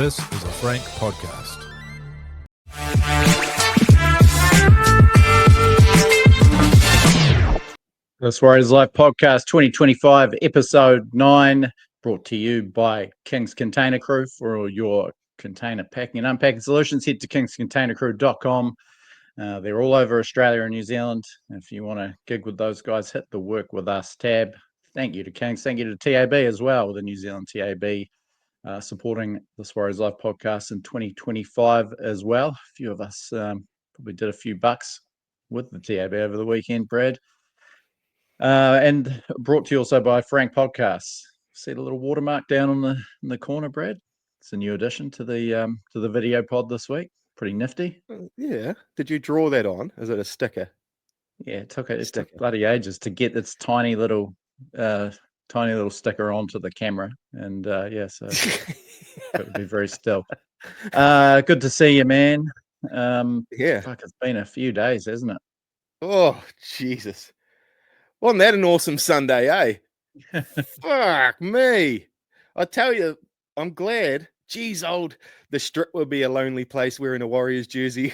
This is a Frank podcast. This Warriors Life Podcast 2025, episode 9, brought to you by King's Container Crew. For all your container packing and unpacking solutions, head to kingscontainercrew.com. They're all over Australia and New Zealand. If you want to gig with those guys, hit the Work With Us tab. Thank you to Kings. Thank you to TAB as well, the New Zealand TAB, supporting this Warriors Life Podcast in 2025 as well. A few of us probably did a few bucks with the TAB over the weekend, Brad. And brought to you also by Frank Podcasts. See the little watermark down in the corner, Brad? It's a new addition to the video pod this week. Pretty nifty. Yeah. Did you draw that on? Is it a sticker? Yeah, it took bloody ages to get its tiny little sticker onto the camera, and so it would be very still. Good to see you, man. Yeah. Fuck, it's been a few days, hasn't it? Oh, Jesus. Wasn't that an awesome Sunday, eh? Fuck me. I tell you, I'm glad. Geez, the strip would be a lonely place wearing a Warriors jersey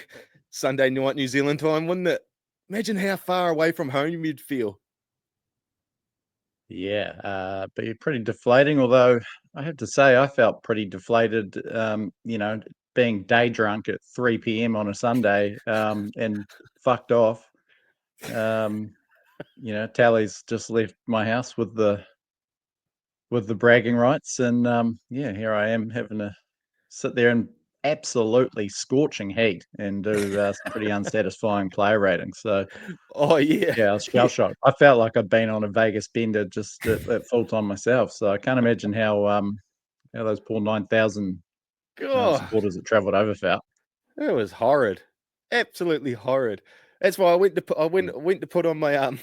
Sunday night New Zealand time, wouldn't it? Imagine how far away from home you'd feel. Yeah, be pretty deflating, although I have to say I felt pretty deflated, being day drunk at 3 p.m. on a Sunday and fucked off. Tally's just left my house with the bragging rights, and here I am having to sit there in absolutely scorching heat and do some pretty unsatisfying player ratings. So, I was shell shock. I felt like I'd been on a Vegas bender just at full time myself. So I can't imagine how those poor 9,000 supporters that travelled over felt. It was horrid, absolutely horrid. That's why I went to put on my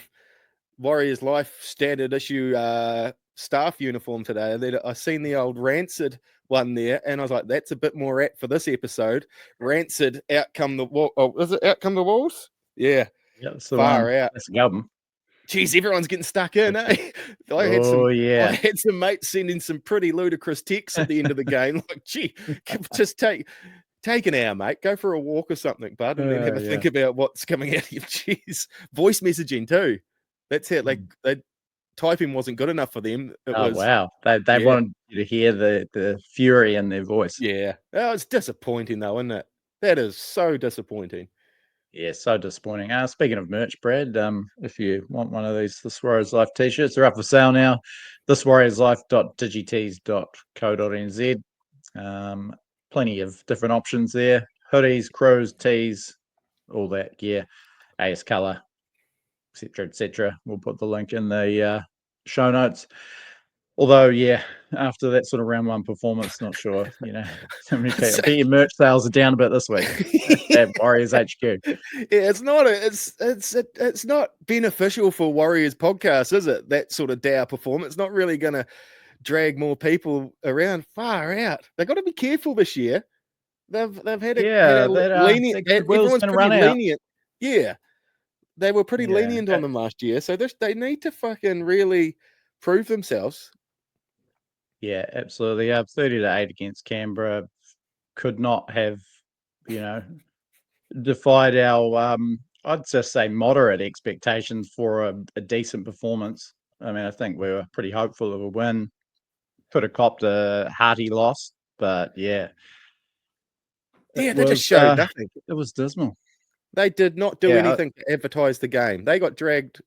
Warriors Life standard issue staff uniform today. And then I seen the old Rancid one there, and I was like, "That's a bit more apt for this episode." Rancid, out come the wall. Oh, is it Out Come the Walls? Yeah, far out. That's the album. Jeez, everyone's getting stuck in, eh? I had some mates sending some pretty ludicrous texts at the end of the game, like, "Gee, just take an hour, mate. Go for a walk or something, bud, and then have a think about what's coming out of you." Jeez, voice messaging too. That's how typing wasn't good enough for them. Wow, they wanted you to hear the fury in their voice. Yeah, it's disappointing though, isn't it? That is so disappointing. Yeah, so disappointing. Speaking of merch, Brad, if you want one of these This Warriors Life t-shirts, they're up for sale now. thiswarriorslife.digitees.co.nz. Plenty of different options there. Hoodies, crews, tees, all that gear. AS colour, etc., etc. We'll put the link in the show notes. Although, after that sort of round one performance, not sure, how many people. I bet your merch sales are down a bit this week at Warriors HQ. Yeah, it's not beneficial for Warriors podcast, is it? That sort of dour performance, not really going to drag more people around. Far out. They've got to be careful this year. They've had a lenient. Everyone's pretty lenient. Yeah, they were pretty lenient on them last year, so they need to fucking really prove themselves. Yeah, absolutely. 30-8 against Canberra. Could not have, defied our, I'd just say, moderate expectations for a decent performance. I mean, I think we were pretty hopeful of a win. Could have copped a hearty loss, but they just showed nothing. It was dismal. They did not do anything to advertise the game. They got dragged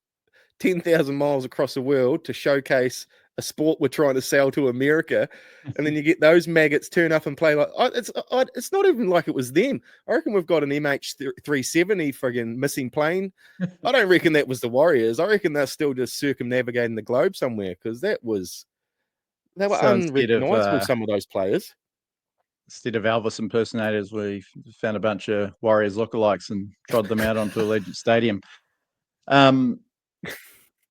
10,000 miles across the world to showcase a sport we're trying to sell to America, and then you get those maggots turn up and play like it's not even like it was them. I reckon we've got an MH370 friggin' missing plane. I don't reckon that was the Warriors. I reckon they're still just circumnavigating the globe somewhere, because they were unrecognizable, some of those players. Instead of Elvis impersonators, we found a bunch of Warriors lookalikes and trod them out onto Allegiant Stadium.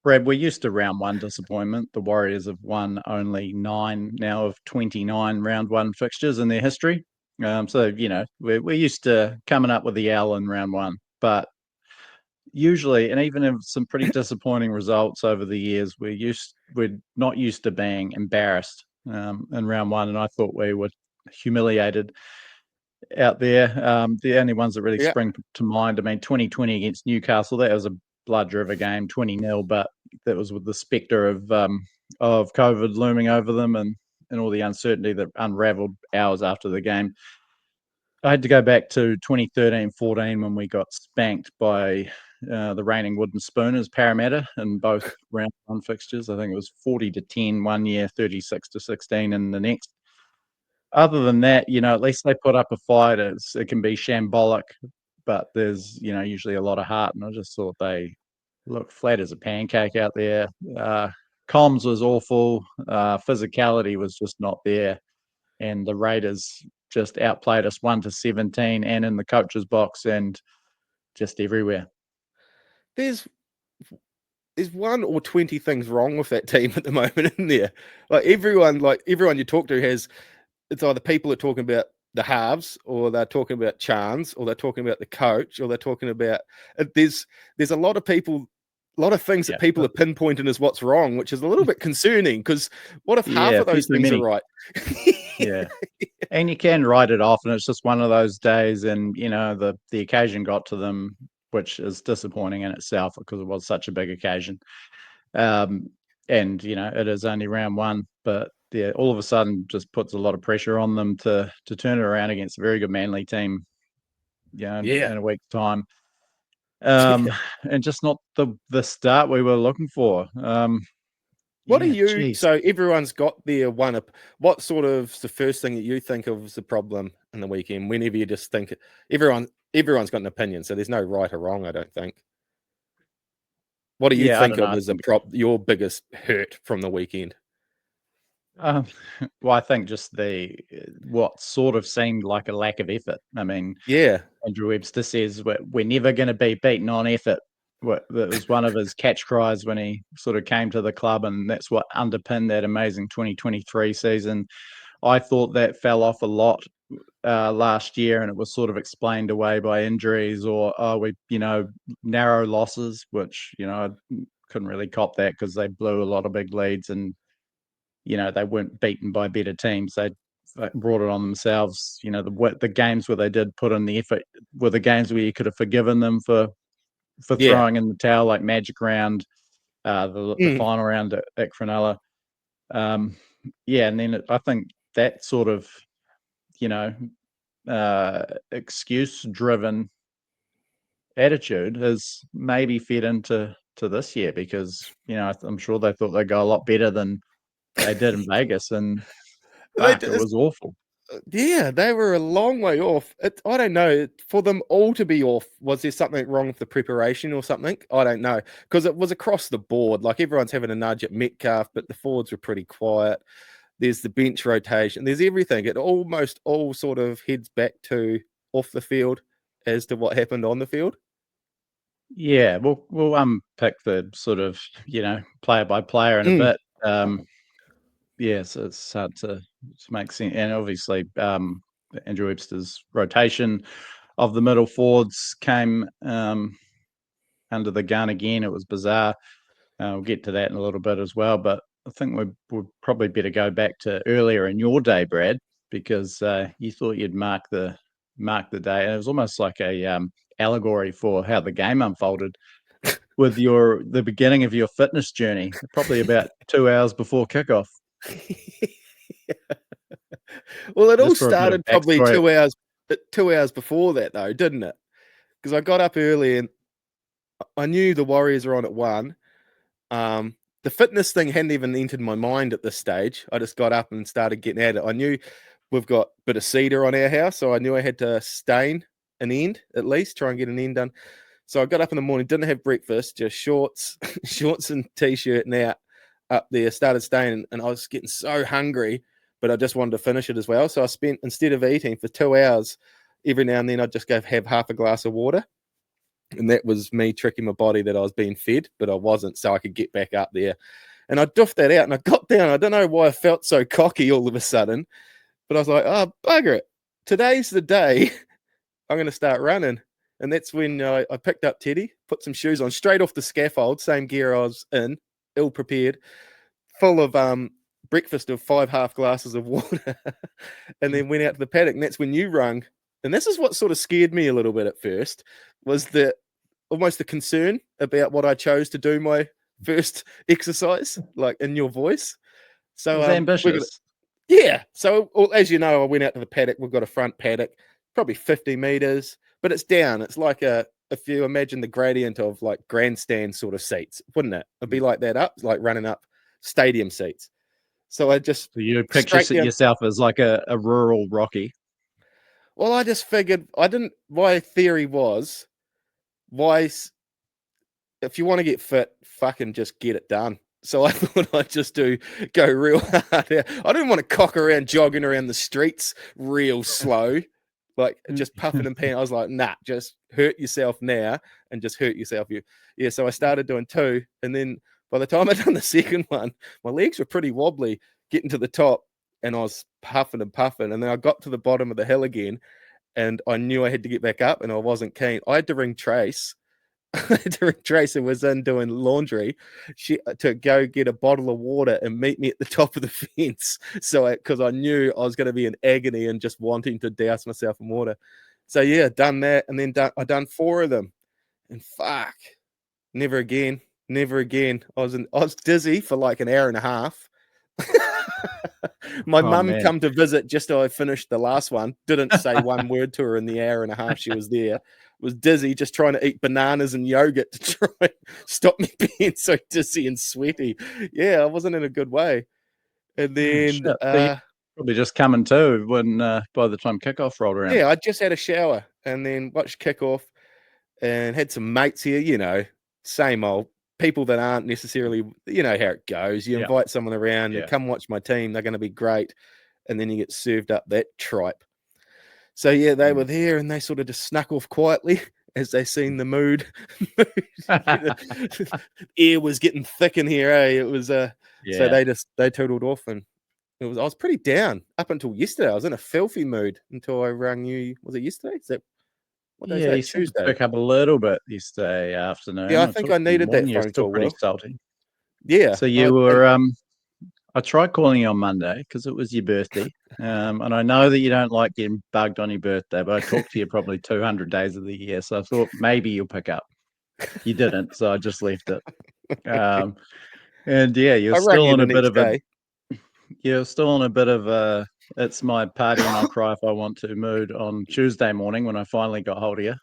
Brad, we're used to round one disappointment. The Warriors have won only 9 now of 29 round one fixtures in their history. So, we're used to coming up with the L in round one. But usually, and even in some pretty disappointing results over the years, we're not used to being embarrassed in round one. And I thought we were humiliated out there. The only ones that really Yeah. spring to mind, I mean, 2020 against Newcastle, that was a blood river game, 20-0, but that was with the spectre of COVID looming over them and all the uncertainty that unraveled hours after the game. I had to go back to 2013-14 when we got spanked by the reigning wooden spooners, Parramatta, in both round one fixtures. I think it was 40-10 one year, 36-16 in the next. Other than that, at least they put up a fight. It can be shambolic, but there's, usually a lot of heart. And I just thought they looked flat as a pancake out there. Comms was awful. Physicality was just not there. And the Raiders just outplayed us 1-17 and in the coach's box and just everywhere. There's 1 or 20 things wrong with that team at the moment in there. Everyone you talk to it's either people are talking about the halves, or they're talking about Chance, or they're talking about the coach, or they're talking about there's a lot of people, a lot of things that people are pinpointing as what's wrong, which is a little bit concerning, because what if half of those things are right? Yeah. And you can write it off, and it's just one of those days, and the occasion got to them, which is disappointing in itself because it was such a big occasion. And it is only round one, but yeah, all of a sudden just puts a lot of pressure on them to turn it around against a very good Manly team, in a week's time. And just not the start we were looking for. What are you? Geez. So everyone's got their one up. What sort of the first thing that you think of as the problem in the weekend? Whenever you just think everyone's got an opinion, so there's no right or wrong. I don't think. What do you think of as your biggest hurt from the weekend? Well, I think just what sort of seemed like a lack of effort. I mean, Andrew Webster says we're never going to be beaten on effort. That was one of his catch cries when he sort of came to the club, and that's what underpinned that amazing 2023 season. I thought that fell off a lot last year, and it was sort of explained away by injuries or narrow losses, which I couldn't really cop that because they blew a lot of big leads and they weren't beaten by better teams. They brought it on themselves. The games where they did put in the effort were the games where you could have forgiven them for throwing in the towel, like Magic Round, the final round at Cronulla. And then I think that sort of, excuse-driven attitude has maybe fed into this year because, I'm sure they thought they'd go a lot better than they did in Vegas, and it was awful. Yeah, they were a long way off. I don't know. For them all to be off, was there something wrong with the preparation or something? I don't know. Because it was across the board. Like everyone's having a nudge at Metcalf, but the forwards were pretty quiet. There's the bench rotation. There's everything. It almost all sort of heads back to off the field as to what happened on the field. Yeah, we'll unpick the sort of, player by player in a bit. So it's hard to make sense. And obviously, Andrew Webster's rotation of the middle forwards came under the gun again. It was bizarre. We'll get to that in a little bit as well. But I think we'd probably better go back to earlier in your day, Brad, because you thought you'd mark the day. And it was almost like a allegory for how the game unfolded with the beginning of your fitness journey, probably about 2 hours before kickoff. Well, it all started probably 2 hours before that, though, didn't it? Because I got up early and I knew the Warriors were on at 1. The fitness thing hadn't even entered my mind at this stage. I just got up and started getting at it. I knew we've got a bit of cedar on our house, so I knew I had to stain an end at least, try and get an end done. So I got up in the morning, didn't have breakfast, just shorts and t-shirt and out up there, started staining, and I was getting so hungry, but I just wanted to finish it as well. So I spent, instead of eating for 2 hours, every now and then I'd just go have half a glass of water. And that was me tricking my body that I was being fed, but I wasn't, so I could get back up there. And I doofed that out and I got down. I don't know why I felt so cocky all of a sudden, but I was like, oh, bugger it. Today's the day I'm going to start running. And that's when I picked up Teddy, put some shoes on, straight off the scaffold, same gear I was in, ill-prepared, full of breakfast of 5 half glasses of water, and then went out to the paddock. And that's when you rung. And this is what sort of scared me a little bit at first, was almost the concern about what I chose to do my first exercise, like in your voice. So It was ambitious. yeah. So as you know, I went out to the paddock. We've got a front paddock, probably 50 meters, but it's down. It's like if you imagine the gradient of like grandstand sort of seats, wouldn't it? It'd be like that up, like running up stadium seats. So I just So you picture yourself as like a rural Rocky. Well, I just figured my theory was, if you want to get fit, fucking just get it done. So I thought I'd just go real hard. I didn't want to cock around jogging around the streets real slow, like just puffing and panting. I was like, nah, just hurt yourself now and just hurt yourself. Yeah. So I started doing 2, and then by the time I'd done the second one, my legs were pretty wobbly getting to the top, and I was puffing and puffing. And then I got to the bottom of the hill again, and I knew I had to get back up, and I wasn't keen. I had to ring Trace. Tracy was in doing laundry to go get a bottle of water and meet me at the top of the fence. So because I knew I was going to be in agony and just wanting to douse myself in water. So yeah, done that, and then I done 4 of them, and fuck, never again. I was dizzy for like an hour and a half. My mum come to visit just as I finished the last one. Didn't say one word to her in the hour and a half she was there. Was dizzy, just trying to eat bananas and yogurt to try and stop me being so dizzy and sweaty. Yeah, I wasn't in a good way. And then probably just coming to when by the time kickoff rolled around. Yeah, I just had a shower and then watched kickoff and had some mates here. Same old people that aren't necessarily, you know how it goes. You invite someone around, you come watch my team, they're going to be great, and then you get served up that tripe. So yeah, they were there, and they sort of just snuck off quietly as they seen the mood. Air was getting thick in here, eh? It was so they toodled off, and I was pretty down up until yesterday. I was in a filthy mood until I rang you. Was it yesterday? Is that what day is that? You Tuesday. Pick up a little bit yesterday afternoon. Yeah, I think I needed that phone call. Pretty salty. Yeah. So you were. I tried calling you on Monday because it was your birthday. And I know that you don't like getting bugged on your birthday, but I talked to you probably 200 days of the year. So I thought maybe you'll pick up. You didn't. So I just left it. And yeah, you're still on a bit of a it's my party and I'll cry if I want to mood on Tuesday morning when I finally got hold of you.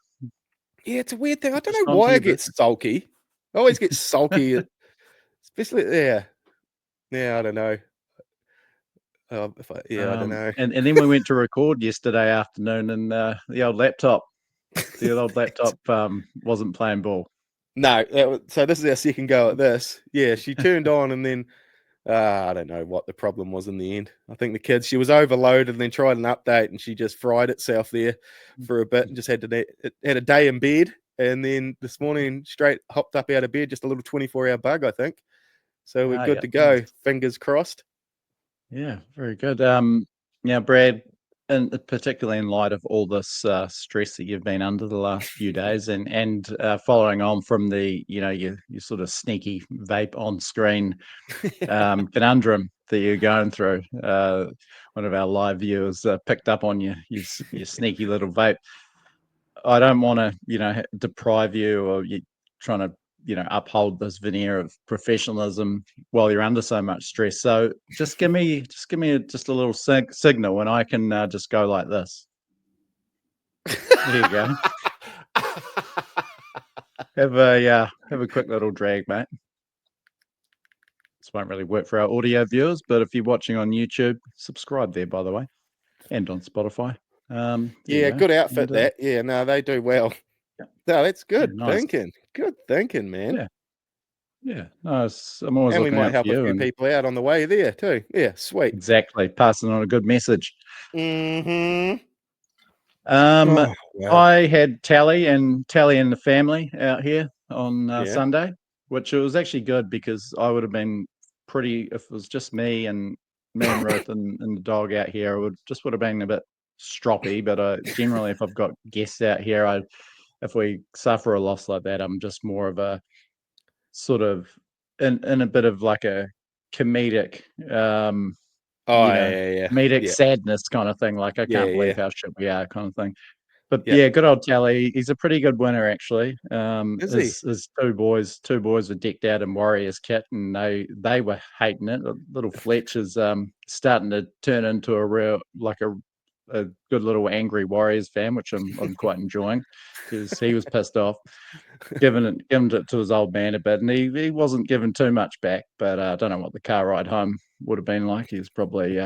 Yeah, it's a weird thing. I don't know why I get sulky. I always get sulky, especially Yeah, I don't know. I don't know. And then we went to record yesterday afternoon, and the old laptop wasn't playing ball. No, so this is our second go at this. Yeah, she turned on, and then I don't know what the problem was in the end. I think she was overloaded, and then tried an update, and she just fried itself there for a bit, and just had a day in bed, and then this morning straight hopped up out of bed, just a little 24-hour bug, I think. So we're good to go. Nice. Fingers crossed. Yeah, very good. Brad, and particularly in light of all this stress that you've been under the last few days, and following on from the, your sort of sneaky vape on screen conundrum that you're going through. One of our live viewers picked up on your sneaky little vape. I don't want to, deprive you, or you trying to uphold this veneer of professionalism while you're under so much stress. So just give me a little signal, and I can just go like this. There you go. Have a quick little drag, mate. This won't really work for our audio viewers, but if you're watching on YouTube, subscribe there, by the way, and on Spotify. Good outfit that. Yeah, no, they do well. No, that's good thinking. Good thinking, man. Yeah. No, I'm always looking out for you. And we might help a few people out on the way there too. Yeah, sweet. Exactly. Passing on a good message. Mm-hmm. I had Tally and the family out here on Sunday, which it was actually good because I would have been if it was just me and Ruth and the dog out here, would have been a bit stroppy. But generally, if I've got guests out here, if we suffer a loss like that, I'm just more of a sort of in a bit of like a comedic, Yeah. comedic Yeah. sadness kind of thing. Like, I Yeah, can't believe yeah. how shit we are kind of thing. But Yeah. yeah, good old Tally. He's a pretty good winner, actually. Is he? His two boys were decked out in Warriors kit, and they were hating it. Little Fletch is starting to turn into a real a good little angry Warriors fan, which I'm quite enjoying. He was pissed off, giving it to his old man a bit, and he wasn't giving too much back. But I don't know what the car ride home would have been like. He was probably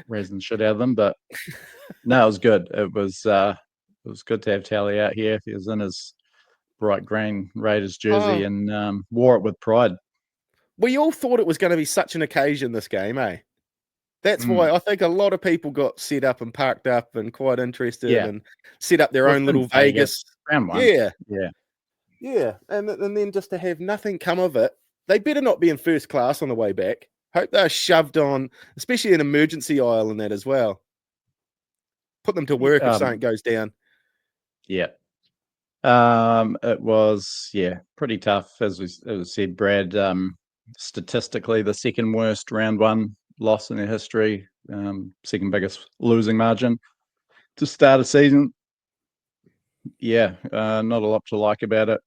raising shit out of them, but no, it was good. It was good to have Tally out here. He was in his bright green Raiders jersey Oh, and wore it with pride. we all thought it was going to be such an occasion, this game, eh? That's why I think a lot of people got set up and parked up and quite interested Yeah, and set up their well, own it's in little Vegas. round one. Yeah, Yeah, yeah. And then just to have nothing come of it, they better not be in first class on the way back. Hope they're shoved on, especially an emergency aisle in that as well. Put them to work if something goes down. yeah. It was pretty tough, as we said, Brad. Statistically, the second worst round one loss in their history, second biggest losing margin to start a season. Yeah, not a lot to like about it.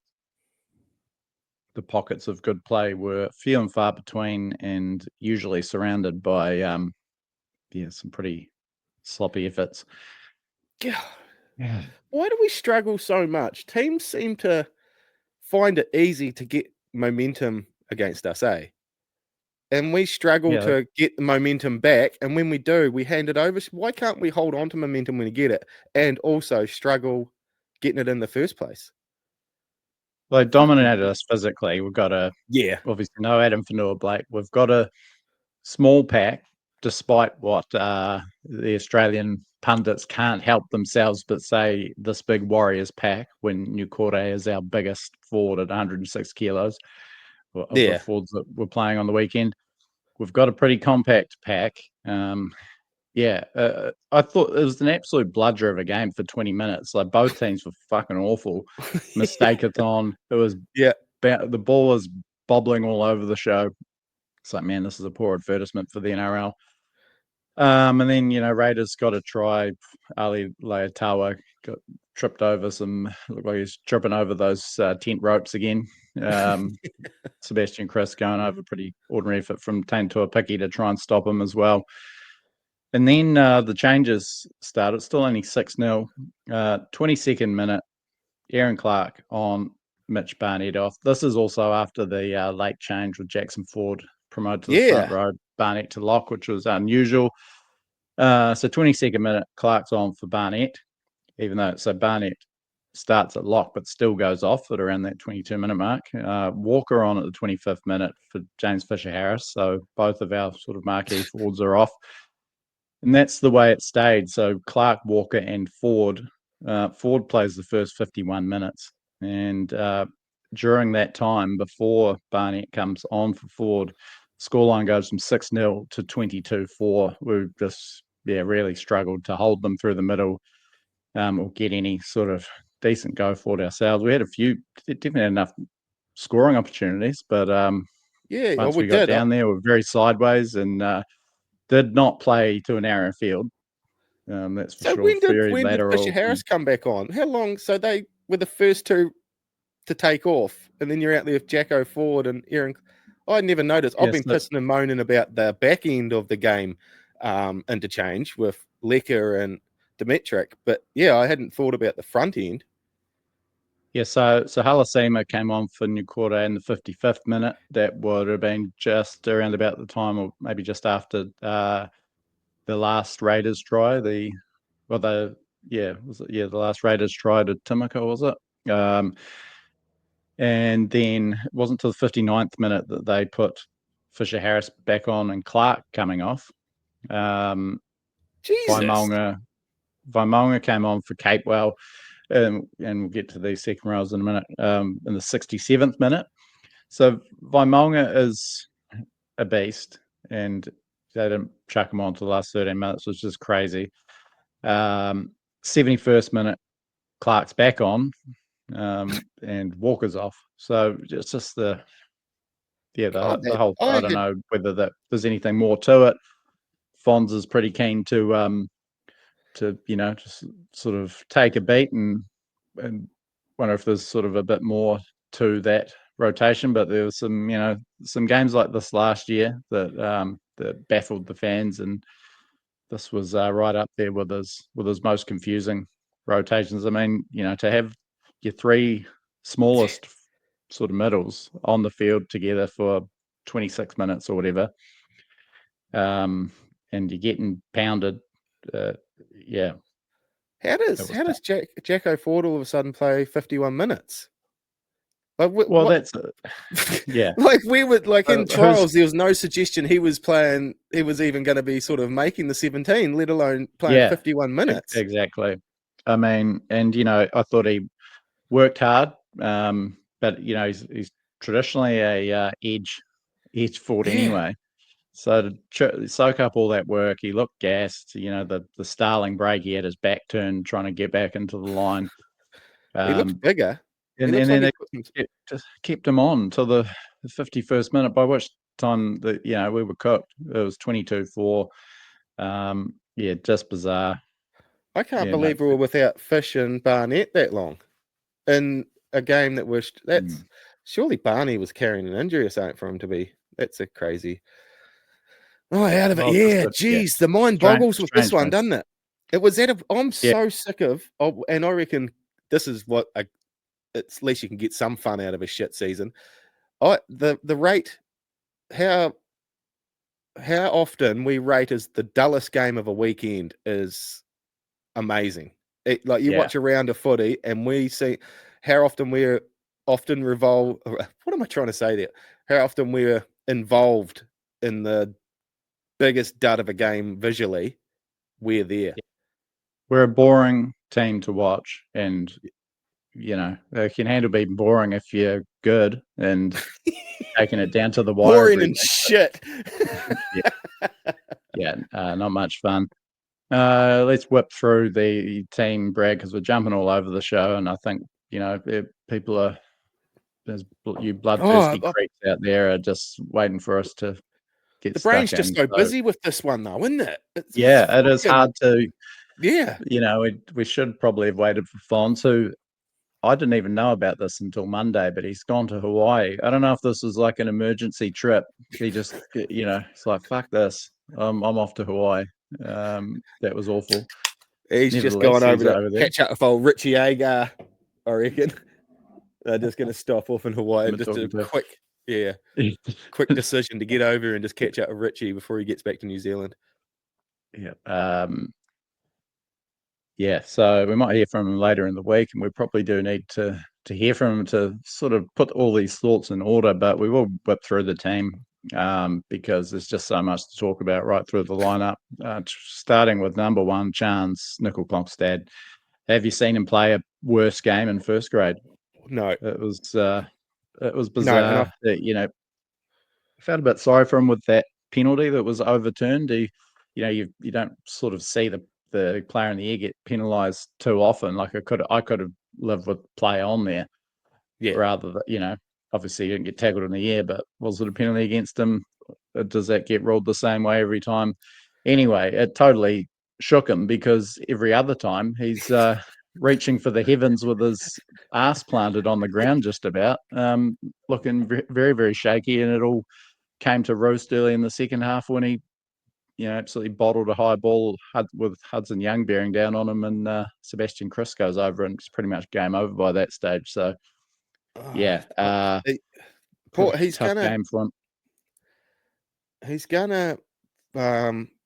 The pockets of good play were few and far between, and usually surrounded by some pretty sloppy efforts. Yeah. Yeah. Why do we struggle so much? Teams seem to find it easy to get momentum against us, eh? And we struggle Yeah, to get the momentum back. And when we do, we hand it over. Why can't we hold on to momentum when we get it and also struggle getting it in the first place? they dominated us physically. We've got Yeah. obviously no Adam Fanua-Blake. We've got a small pack, despite what the Australian pundits can't help themselves but say this big Warriors pack when Nukore is our biggest forward at 106 kilos of the Yeah. forwards that we're playing on the weekend. We've got a pretty compact pack. I thought it was an absolute bludger of a game for 20 minutes. Like, both teams were fucking awful. Mistake-a-thon. It was Yeah. the ball was bobbling all over the show. It's like, man, this is a poor advertisement for the NRL. And then, Raiders got a try. Ali Leatawa got tripped over looked like he's tripping over those tent ropes again. Sebastian Chris going over pretty ordinary effort from Tane Tuapiki to try and stop him as well. And then the changes started. Still only 6-0. 22nd minute, Aaron Clark on, Mitch Barnett off. This is also after the late change with Jackson Ford promoted to the front row, Barnett to lock, which was unusual. So 22nd minute, Clark's on for Barnett, even though Barnett starts at lock but still goes off at around that 22-minute mark. Walker on at the 25th minute for James Fisher-Harris. So both of our sort of marquee forwards are off. And that's the way it stayed. So Clark, Walker, and Ford. Ford plays the first 51 minutes. And during that time, before Barnett comes on for Ford, scoreline goes from 6-0 to 22-4. We've just really struggled to hold them through the middle or get any sort of decent go for it ourselves. We had definitely had enough scoring opportunities, but once we got down there, we were very sideways and did not play to a narrow field. That's for sure. When did lateral. Fisher-Harris come back on? How long? So they were the first two to take off, and then you're out there with Jacko Ford and Aaron. I never noticed. I've been pissing and moaning about the back end of the game interchange with Lecker and Dimitrik, but I hadn't thought about the front end. Yeah, so Halasima came on for Nukore in the 55th minute. That would have been just around about the time, or maybe just after the last Raiders try. The last Raiders try to Timoko, was it? And then it wasn't until the 59th minute that they put Fisher-Harris back on and Clark coming off. Jesus. Vaimaunga came on for Capewell, and we'll get to these second rows in a minute, in the 67th minute. So Vaimaunga is a beast, and they didn't chuck him on to the last 13 minutes, which is crazy. 71st minute, Clark's back on, and Walker's off. So it's just yeah, God, the whole. I don't know whether there's anything more to it. Fonz is pretty keen to just sort of take a beat and wonder if there's sort of a bit more to that rotation. But there was some games like this last year that baffled the fans, and this was right up there with his most confusing rotations. I mean, to have your three smallest sort of middles on the field together for 26 minutes or whatever, and you're getting pounded. Yeah. How does Jacko Ford all of a sudden play 51 minutes? Like, well, that's yeah. Like we were like in trials, there was no suggestion he was playing. He was even going to be sort of making the 17, let alone playing 51 minutes. Exactly. I mean, and I thought he worked hard, but he's traditionally a edge forward anyway. So to soak up all that work, he looked gassed. The Starling break, he had his back turned trying to get back into the line. He looks bigger. And then they just kept him on till the 51st minute, by which time we were cooked. It was 22-4. Just bizarre. I can't believe we were without Fish and Barnett that long in a game that was surely Barney was carrying an injury or something for him to be. That's a crazy. Oh, out of it. Yeah, geez, the mind boggles with this one, doesn't it? It was I'm so sick of, and I reckon this is what it's at least you can get some fun out of a shit season. The rate, how often we rate as the dullest game of a weekend is amazing. Watch a round of footy and we see how often we're revolve. What am I trying to say there? How often we're involved in the biggest dud of a game visually. We're there. We're a boring team to watch, and they can handle being boring if you're good and taking it down to the wire. Boring and shit. Not much fun. Let's whip through the team, Brad, because we're jumping all over the show, and I think people there's you bloodthirsty creeps out there are just waiting for us to get the brain's just so busy with this one, though, isn't it? It is hard to. Yeah, we should probably have waited for Fonz, who I didn't even know about this until Monday, but he's gone to Hawaii. I don't know if this was like an emergency trip. He just, it's like, fuck this. I'm off to Hawaii. That was awful. He's just gone over to catch up with old Richard Agar, I reckon. They're just going to stop off in Hawaii and just do a quick decision to get over and just catch up with Richie before he gets back to New Zealand. So we might hear from him later in the week, and we probably do need to hear from him to sort of put all these thoughts in order, but we will whip through the team because there's just so much to talk about right through the lineup, starting with number one, Chance Nickel-Klokstad. Have you seen him play a worse game in first grade? No. It was bizarre. I felt a bit sorry for him with that penalty that was overturned. You don't sort of see the player in the air get penalised too often. Like I could have lived with play on there. Yeah. Rather than, obviously you didn't get tackled in the air, but was it a penalty against him? Does that get ruled the same way every time? Anyway, it totally shook him because every other time he's reaching for the heavens with his ass planted on the ground just about, looking very, very shaky, and it all came to roost early in the second half when he absolutely bottled a high ball with Hudson Young bearing down on him, and Sebastian Chris goes over, and it's pretty much game over by that stage. So, he's gonna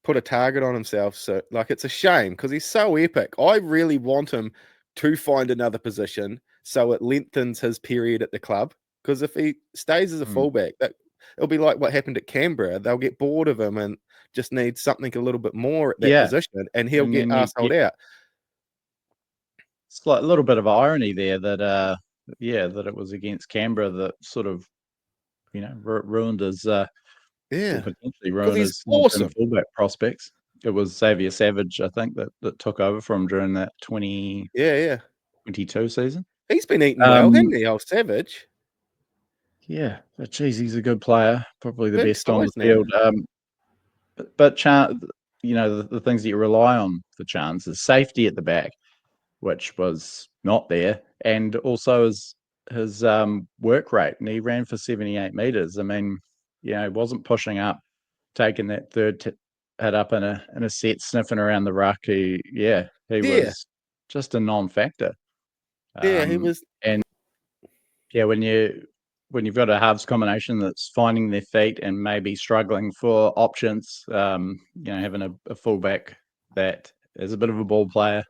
put a target on himself. So, it's a shame because he's so epic. I really want him to find another position so it lengthens his period at the club. Because if he stays as a fullback, it'll be like what happened at Canberra. They'll get bored of him and just need something a little bit more at that position, and he'll get arseholed out. It's like a little bit of irony there that that it was against Canberra that sort of ruined his potentially ruined his awesome fullback prospects. It was Xavier Savage, I think, that took over from during that 22 season. He's been eating well, hasn't he, old Savage? Yeah, but geez, he's a good player, probably the Big best on the size now. field. But the things that you rely on for Chance is safety at the back, which was not there, and also his work rate. And he ran for 78 meters. I mean, he wasn't pushing up, taking that third hit up in a set, sniffing around the ruck. He was just a non-factor. Yeah, he was. And yeah, when you've got a halves combination that's finding their feet and maybe struggling for options, having a fullback that is a bit of a ball player,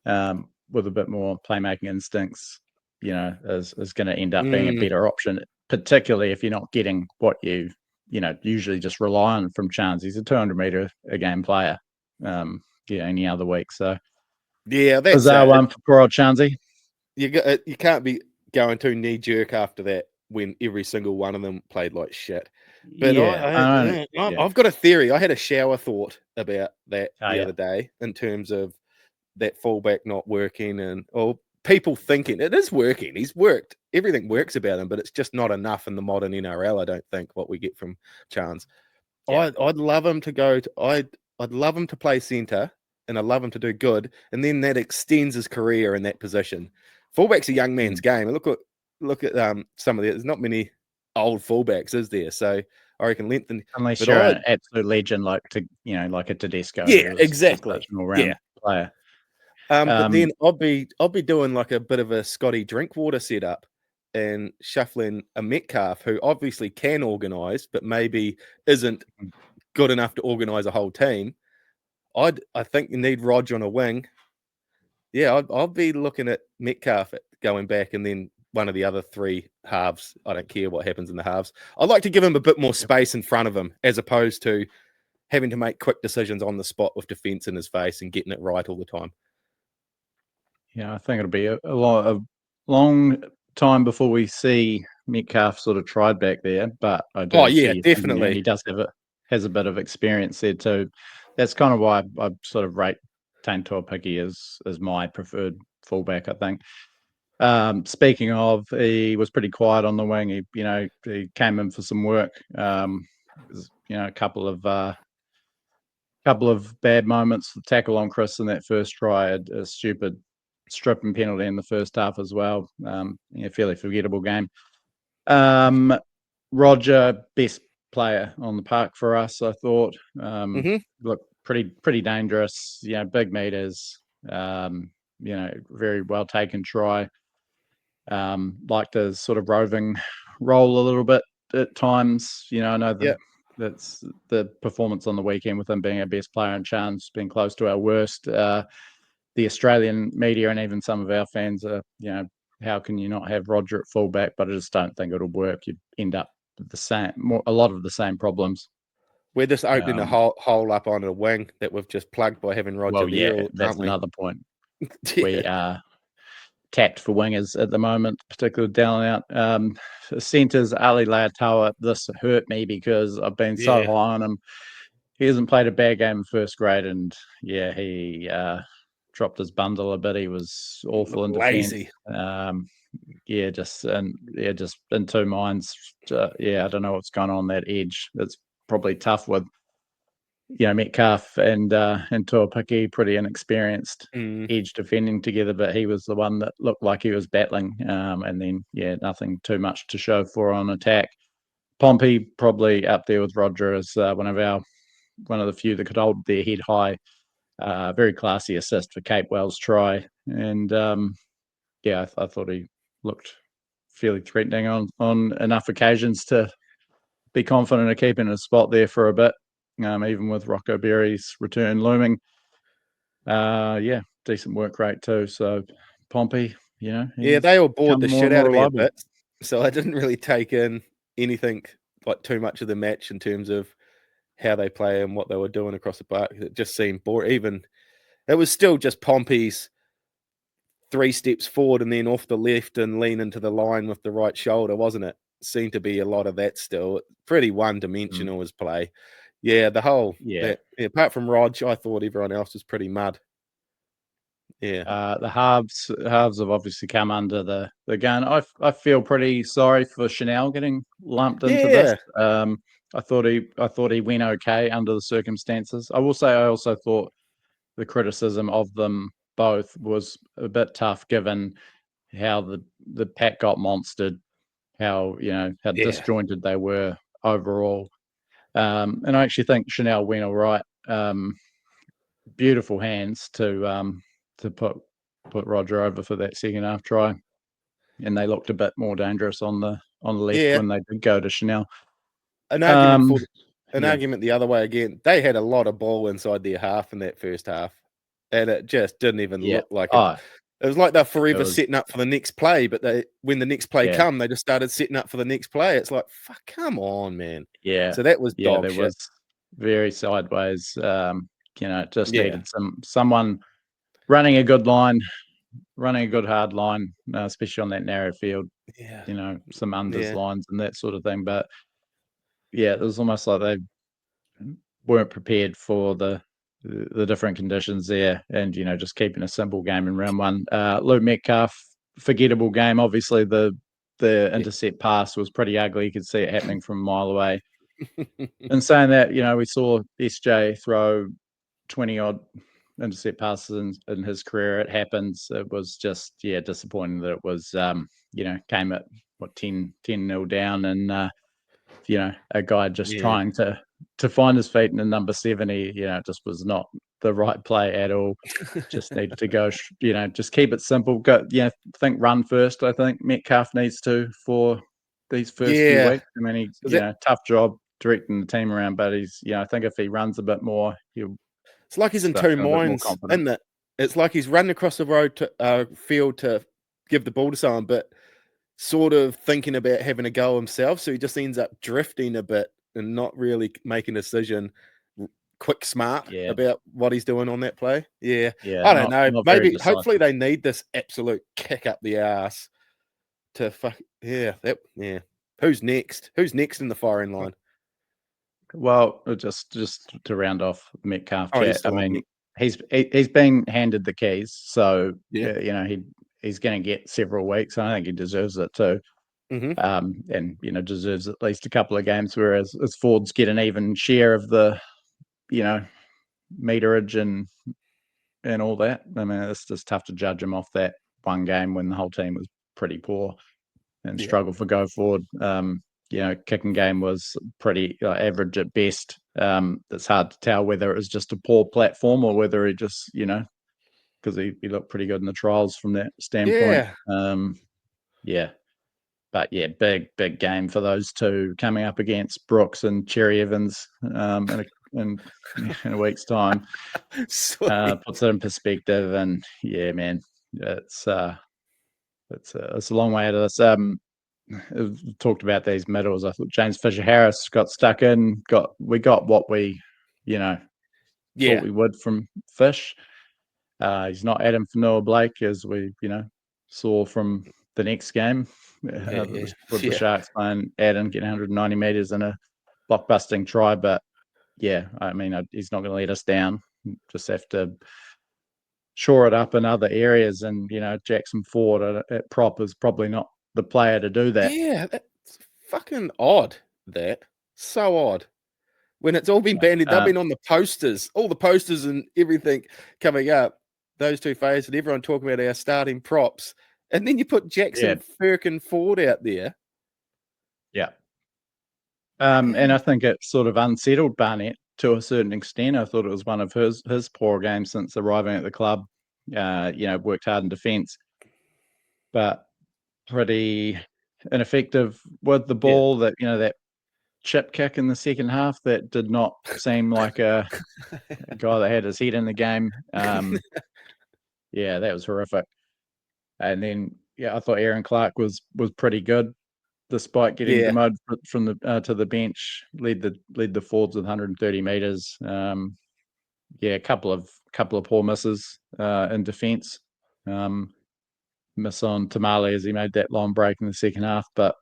with a bit more playmaking instincts, is going to end up being a better option, particularly if you're not getting what you usually just rely on from Chance. He's a 200-meter a game player, any other week. So yeah, that's bizarre one for poor old Chansey. You can't be going too knee jerk after that when every single one of them played like shit. But I've got a theory. I had a shower thought about that the other day in terms of that fullback not working or people thinking it is working. He's worked. Everything works about him, but it's just not enough in the modern NRL, I don't think, what we get from Chance. Yeah. I'd love him to go to, I'd love him to play centre, and I'd love him to do good, and then that extends his career in that position. Fullback's a young man's game. And look at some of there's not many old fullbacks, is there? So I reckon lengthen. Unless you're an absolute legend like a Tedesco. Yeah, exactly. Such an all-round player. But then I'll be doing like a bit of a Scotty Drinkwater setup and shuffling a Metcalf who obviously can organise, but maybe isn't good enough to organise a whole team. I think you need Rog on a wing. Yeah, I'll be looking at Metcalf going back, and then one of the other three halves. I don't care what happens in the halves. I'd like to give him a bit more space in front of him, as opposed to having to make quick decisions on the spot with defence in his face and getting it right all the time. Yeah, I think it'll be a long time before we see Metcalf sort of tried back there. But I do see definitely. He does has a bit of experience there too. That's kind of why I sort of rate Tane Tohu-like as my preferred fullback, I think. Speaking of, he was pretty quiet on the wing. He came in for some work. A couple of bad moments. The tackle on Chris in that first try, a stupid stripping penalty in the first half as well. Fairly forgettable game. Roger, best player on the park for us, I thought. Looked pretty dangerous. Big meters. Very well taken try. Liked his sort of roving role a little bit at times. I know that's the performance on the weekend with him being our best player and Chance being close to our worst. The Australian media and even some of our fans are, how can you not have Roger at fullback? But I just don't think it'll work. You'd end up with a lot of the same problems. We're just opening a hole up on a wing that we've just plugged by having Roger there. That's another point. We are tapped for wingers at the moment, particularly down and out. Centres, Ali Leataua, this hurt me because I've been so high on him. He hasn't played a bad game in first grade, and he dropped his bundle a bit. He was awful in defence. Just in two minds. I don't know what's going on that edge. It's probably tough with Metcalf and Tohu-like, pretty inexperienced edge defending together, but he was the one that looked like he was battling. And then nothing too much to show for on attack. Pompey probably up there with Roger as one of the few that could hold their head high. Very classy assist for Cape Wells' try, and I thought he looked fairly threatening on enough occasions to be confident of keeping his spot there for a bit, even with Rocco Berry's return looming. Decent work rate too. So Pompey, they all bored the shit out of me a bit, so I didn't really take in anything like too much of the match in terms of how they play and what they were doing across the park. It just seemed boring. Even it was still just Pompey's 3 steps forward and then off the left and lean into the line with the right shoulder, wasn't it? Seemed to be a lot of that still. Pretty one-dimensional as play. Yeah, the whole apart from Rog, I thought everyone else was pretty mud. The halves have obviously come under the gun. I feel pretty sorry for Chanel getting lumped into this. I thought he went okay under the circumstances. I will say I also thought the criticism of them both was a bit tough given how the pack got monstered, how disjointed they were overall. And I actually think Chanel went all right. Beautiful hands to put Roger over for that second half try, and they looked a bit more dangerous on the left when they did go to Chanel. An argument the other way again. They had a lot of ball inside their half in that first half, and it just didn't even look like it. It was like they're forever setting up for the next play, but when the next play come, they just started setting up for the next play. It's like, fuck, come on, man. Yeah. So that was dog there shit. Was very sideways. It just needed someone running a good line, running a good hard line, especially on that narrow field. Yeah. Some unders lines and that sort of thing. But yeah, it was almost like they weren't prepared for the different conditions there, and just keeping a simple game in round one. Luke Metcalf, forgettable game. Obviously, the intercept pass was pretty ugly. You could see it happening from a mile away. And saying that, we saw SJ throw 20-odd intercept passes in his career. It happens. It was just disappointing that it was came at 10-0 down, and a guy just trying to find his feet in a number 70, it just was not the right play at all. Just needed to go, just keep it simple. Go, think run first. I think Metcalf needs to for these first few weeks. I mean, tough job directing the team around, but he's, I think if he runs a bit more, he'll. It's like he's in two minds, isn't it? It's like he's running across the road to field to give the ball to someone, but sort of thinking about having a go himself, so he just ends up drifting a bit and not really making a decision quick smart about what he's doing on that play. I don't know, maybe hopefully they need this absolute kick up the ass to who's next in the firing line? Well, just to round off Metcalf chat, I mean, he's been handed the keys, so he's going to get several weeks. I think he deserves it too. And deserves at least a couple of games, whereas Fords get an even share of the meterage and all that. I mean, it's just tough to judge him off that one game when the whole team was pretty poor and struggled for go forward. Kicking game was pretty average at best. It's hard to tell whether it was just a poor platform or whether he just because he looked pretty good in the trials from that standpoint. But big game for those two coming up against Brooks and Cherry Evans in a week's time. Puts it in perspective, and man, it's a long way out of this. Talked about these medals. I thought James Fisher-Harris got stuck in. We got what we thought we would from Fish. He's not Adam Fanua-Blake, as we saw from the next game with the Sharks playing Adam getting 190 meters in a blockbusting try. But I mean, he's not going to let us down. Just have to shore it up in other areas, and Jackson Ford at prop is probably not the player to do that. That's fucking odd. So odd. When it's all been banded, they've been on the posters, all the posters and everything coming up. Those two phases, and everyone talking about our starting props, and then you put Jackson Firkin Ford out there. And I think it sort of unsettled Barnett to a certain extent. I thought it was one of his poor games since arriving at the club. Worked hard in defence, but pretty ineffective with the ball. That that chip kick in the second half that did not seem like a guy that had his head in the game. That was horrific. And then I thought Aaron Clark was pretty good, despite getting demoted from the to the bench. Led the Fords with 130 meters. A couple of poor misses in defence. Miss on Tamale as he made that long break in the second half, but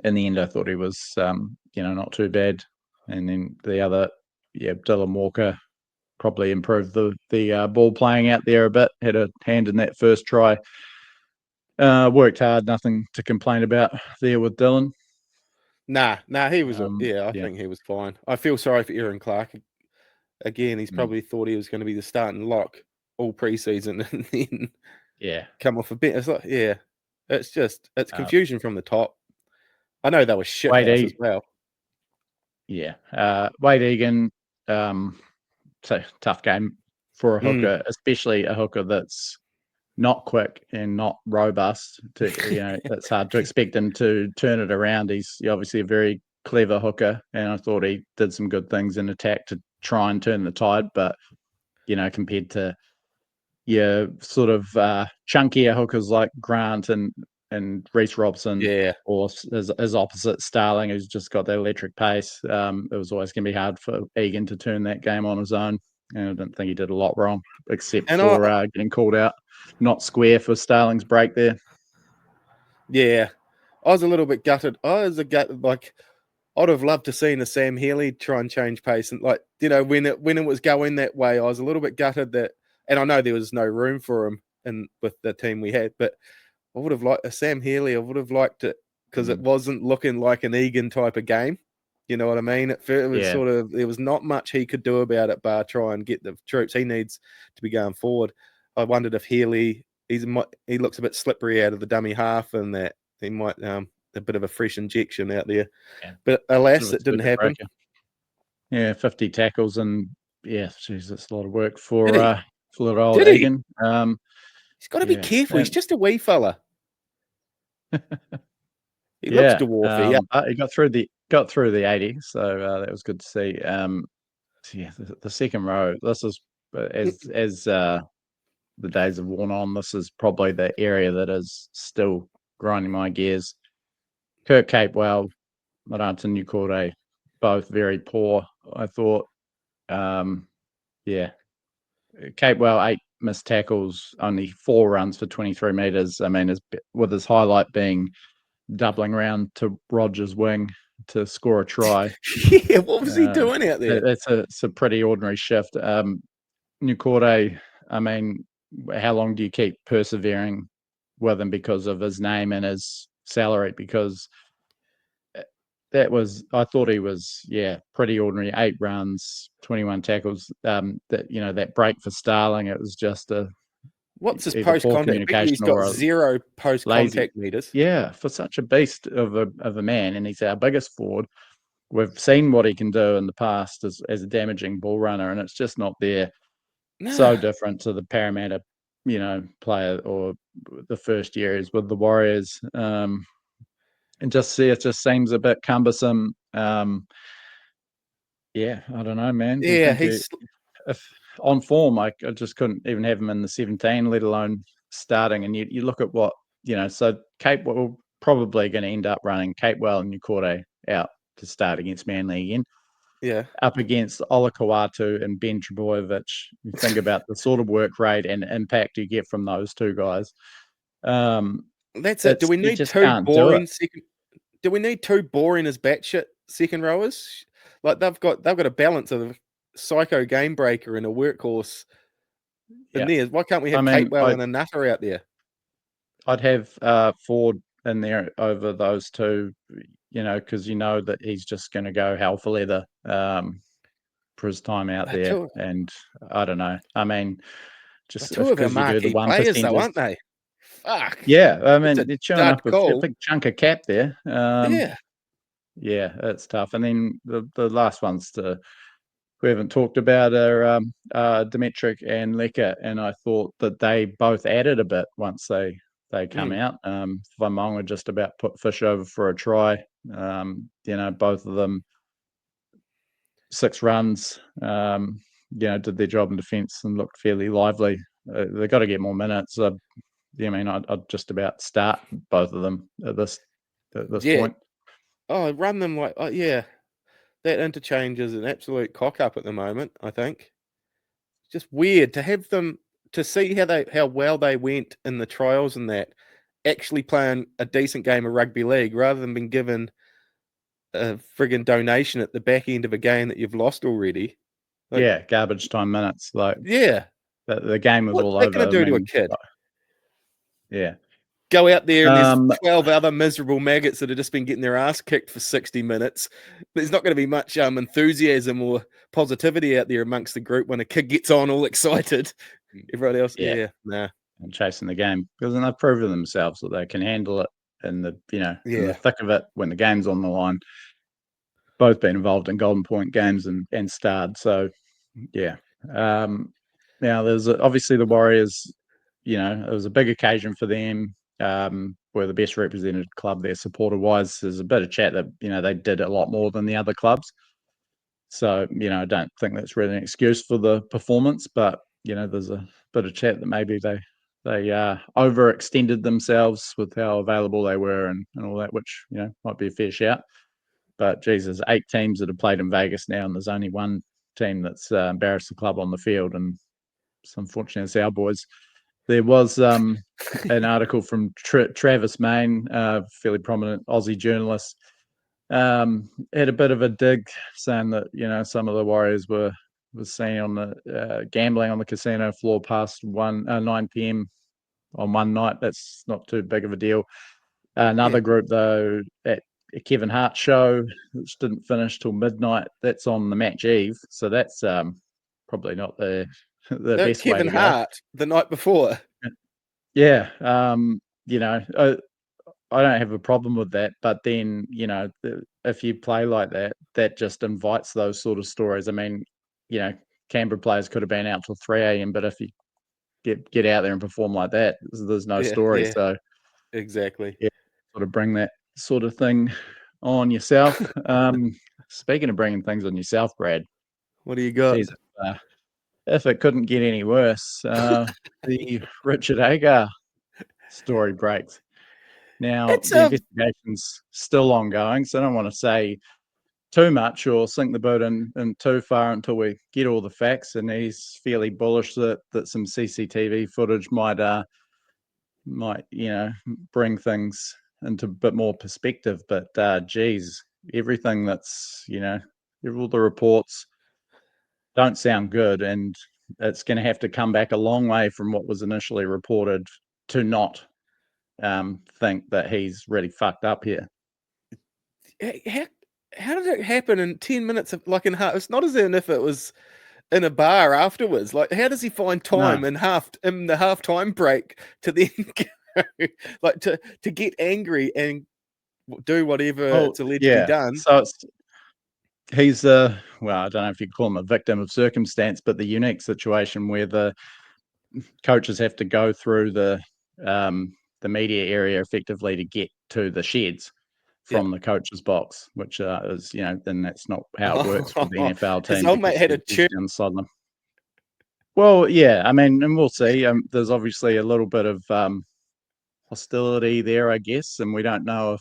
in the end I thought he was not too bad. And then the other Dylan Walker probably improved the ball playing out there a bit. Had a hand in that first try. Worked hard, nothing to complain about there with Dylan. Nah, he was. I think he was fine. I feel sorry for Aaron Clark. Again, he's probably thought he was going to be the starting lock all preseason, and then come off a bit. It's like, it's confusion from the top. I know they were shit house as well. Yeah, Wade Egan, so tough game for a hooker, especially a hooker that's not quick and not robust. It's hard to expect him to turn it around. He's obviously a very clever hooker, and I thought he did some good things in attack to try and turn the tide. But compared to your sort of chunkier hookers like Grant and Reece Robson, or his opposite Starling, who's just got that electric pace, it was always going to be hard for Egan to turn that game on his own. And I don't think he did a lot wrong, except for getting called out not square for Starling's break there. Yeah, I was a little bit gutted. I'd have loved to seen a Sam Healy try and change pace, and when it was going that way, I was a little bit gutted that. And I know there was no room for him with the team we had, but I would have liked a Sam Healy. I would have liked it because it wasn't looking like an Egan type of game. You know what I mean? It was sort of, there was not much he could do about it, bar try and get the troops he needs to be going forward. I wondered if Healy, he looks a bit slippery out of the dummy half, and that he might a bit of a fresh injection out there. Yeah. But alas, it didn't happen. Yeah, 50 tackles, and geez, that's a lot of work for little old Egan. He's got to be careful. He's just a wee fella. He looks dwarfy. He got through the 80, so that was good to see. The second row. This is as the days have worn on. This is probably the area that is still grinding my gears. Kirk Capewell, Maranta Nukore, both very poor, I thought. Capewell, 8 missed tackles, only 4 runs for 23 metres. I mean, with his highlight being doubling around to Rogers' wing to score a try. What was he doing out there? It's a pretty ordinary shift. Nukore, I mean, how long do you keep persevering with him because of his name and his salary? Because I thought he was, pretty ordinary. 8 runs, 21 tackles. That break for Starling, it was just what's his post-contact? He's got 0 post-contact meters. Yeah, for such a beast of a man, and he's our biggest forward. We've seen what he can do in the past as a damaging ball runner, and it's just not there. No. So different to the Parramatta, player or the first year is with the Warriors. And it just seems a bit cumbersome. I don't know, man. Yeah, if on form, I just couldn't even have him in the 17, let alone starting. And you look at what, so Capewell probably going to end up running Capewell and Nukore out to start against Manly again. Yeah. Up against Ola Kawatu and Ben Trebojevic. You think about the sort of work rate and impact you get from those two guys. That's it. Do we need 2 boring second? Do we need 2 boring as batshit second rowers? Like they've got a balance of a psycho game breaker and a workhorse in there. Why can't we have Capewell and a nutter out there? I'd have Ford in there over those two, because that he's just going to go hell for leather for his time out there. And I don't know. I mean, just because you do the 1%, players, though, aren't they? Fuck. Yeah, I mean, they're chewing up a big chunk of cap there. Yeah, it's tough. And then the last ones we haven't talked about are Dimetric and Leka, and I thought that they both added a bit once they come out. Vaimonga just about put Fish over for a try. Both of them 6 runs. Did their job in defence and looked fairly lively. They've got to get more minutes. I'd just about start both of them at this point. Oh, run them that interchange is an absolute cock up at the moment. I think it's just weird to have them to see how well they went in the trials and that actually playing a decent game of rugby league rather than being given a friggin' donation at the back end of a game that you've lost already. Like, garbage time minutes. Like yeah, the game was what's all that over. going to do to a kid? Yeah. Go out there and there's 12 other miserable maggots that have just been getting their ass kicked for 60 minutes. There's not going to be much enthusiasm or positivity out there amongst the group when a kid gets on all excited. Everybody else, nah. And chasing the game because then they've proven themselves that they can handle it in the in the thick of it when the game's on the line. Both been involved in Golden Point games and starred. So yeah. Now there's obviously the Warriors. It was a big occasion for them. Were the best represented club there supporter wise. There's a bit of chat that they did a lot more than the other clubs. So I don't think that's really an excuse for the performance, but there's a bit of chat that maybe they overextended themselves with how available they were and all that, which might be a fair shout. But geez, there's 8 teams that have played in Vegas now, and there's only one team that's embarrassed the club on the field, and it's unfortunate it's our boys. There was an article from Travis Main, fairly prominent Aussie journalist, had a bit of a dig saying that some of the Warriors were seen on the gambling on the casino floor past 9 p.m. on one night. That's not too big of a deal. Another group though at a Kevin Hart show, which didn't finish till midnight. That's on the match eve, so that's probably not the best Kevin way to Hart the night before. Yeah, I don't have a problem with that, but then if you play like that, that just invites those sort of stories. I mean, Canberra players could have been out till 3 a.m., but if you get out there and perform like that, there's no story. Yeah, so exactly. Yeah, sort of bring that sort of thing on yourself. Speaking of bringing things on yourself, Brad, What do you got? geez, if it couldn't get any worse, the Richard Agar story breaks. Now, the investigation's still ongoing, so I don't want to say too much or sink the boat in too far until we get all the facts. And he's fairly bullish that some CCTV footage might bring things into a bit more perspective. But geez, everything that's all the reports don't sound good, and it's going to have to come back a long way from what was initially reported to not think that he's really fucked up here. How did it happen in 10 minutes of it's not as if it was in a bar afterwards. Like, how does he find time in the halftime break to then go, to get angry and do whatever it's allegedly done? So he's I don't know if you call him a victim of circumstance, but the unique situation where the coaches have to go through the media area effectively to get to the sheds from the coach's box, which is then that's not how it works with the NFL team. His old mate had a chip down the sideline. Well, yeah, I mean, and we'll see. There's obviously a little bit of hostility there, I guess, and we don't know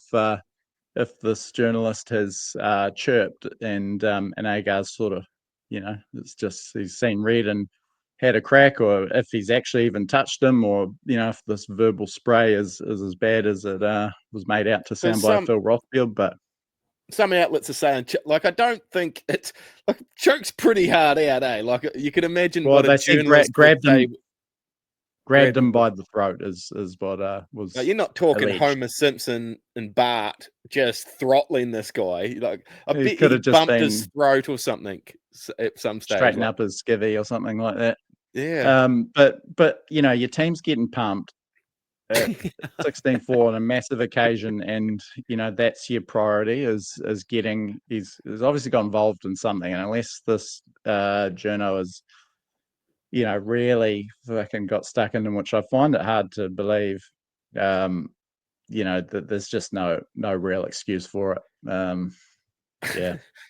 if this journalist has chirped and Agar's sort of, it's just he's seen red and had a crack, or if he's actually even touched him, or if this verbal spray is as bad as it was made out to sound by Phil Rothfield. But some outlets are saying, I don't think it's choke's pretty hard out, eh? Like, you can imagine what a journalist grabbed him by the throat is what was. You're not talking alleged. Homer Simpson and Bart just throttling this guy. I bet could have he just bumped been his throat or something at some stage. Straighten up his skivvy or something like that. Yeah. But your team's getting pumped at 16-4 on a massive occasion, and that's your priority is getting. He's obviously got involved in something, and unless this journo is really fucking got stuck in, which I find it hard to believe, that there's just no real excuse for it.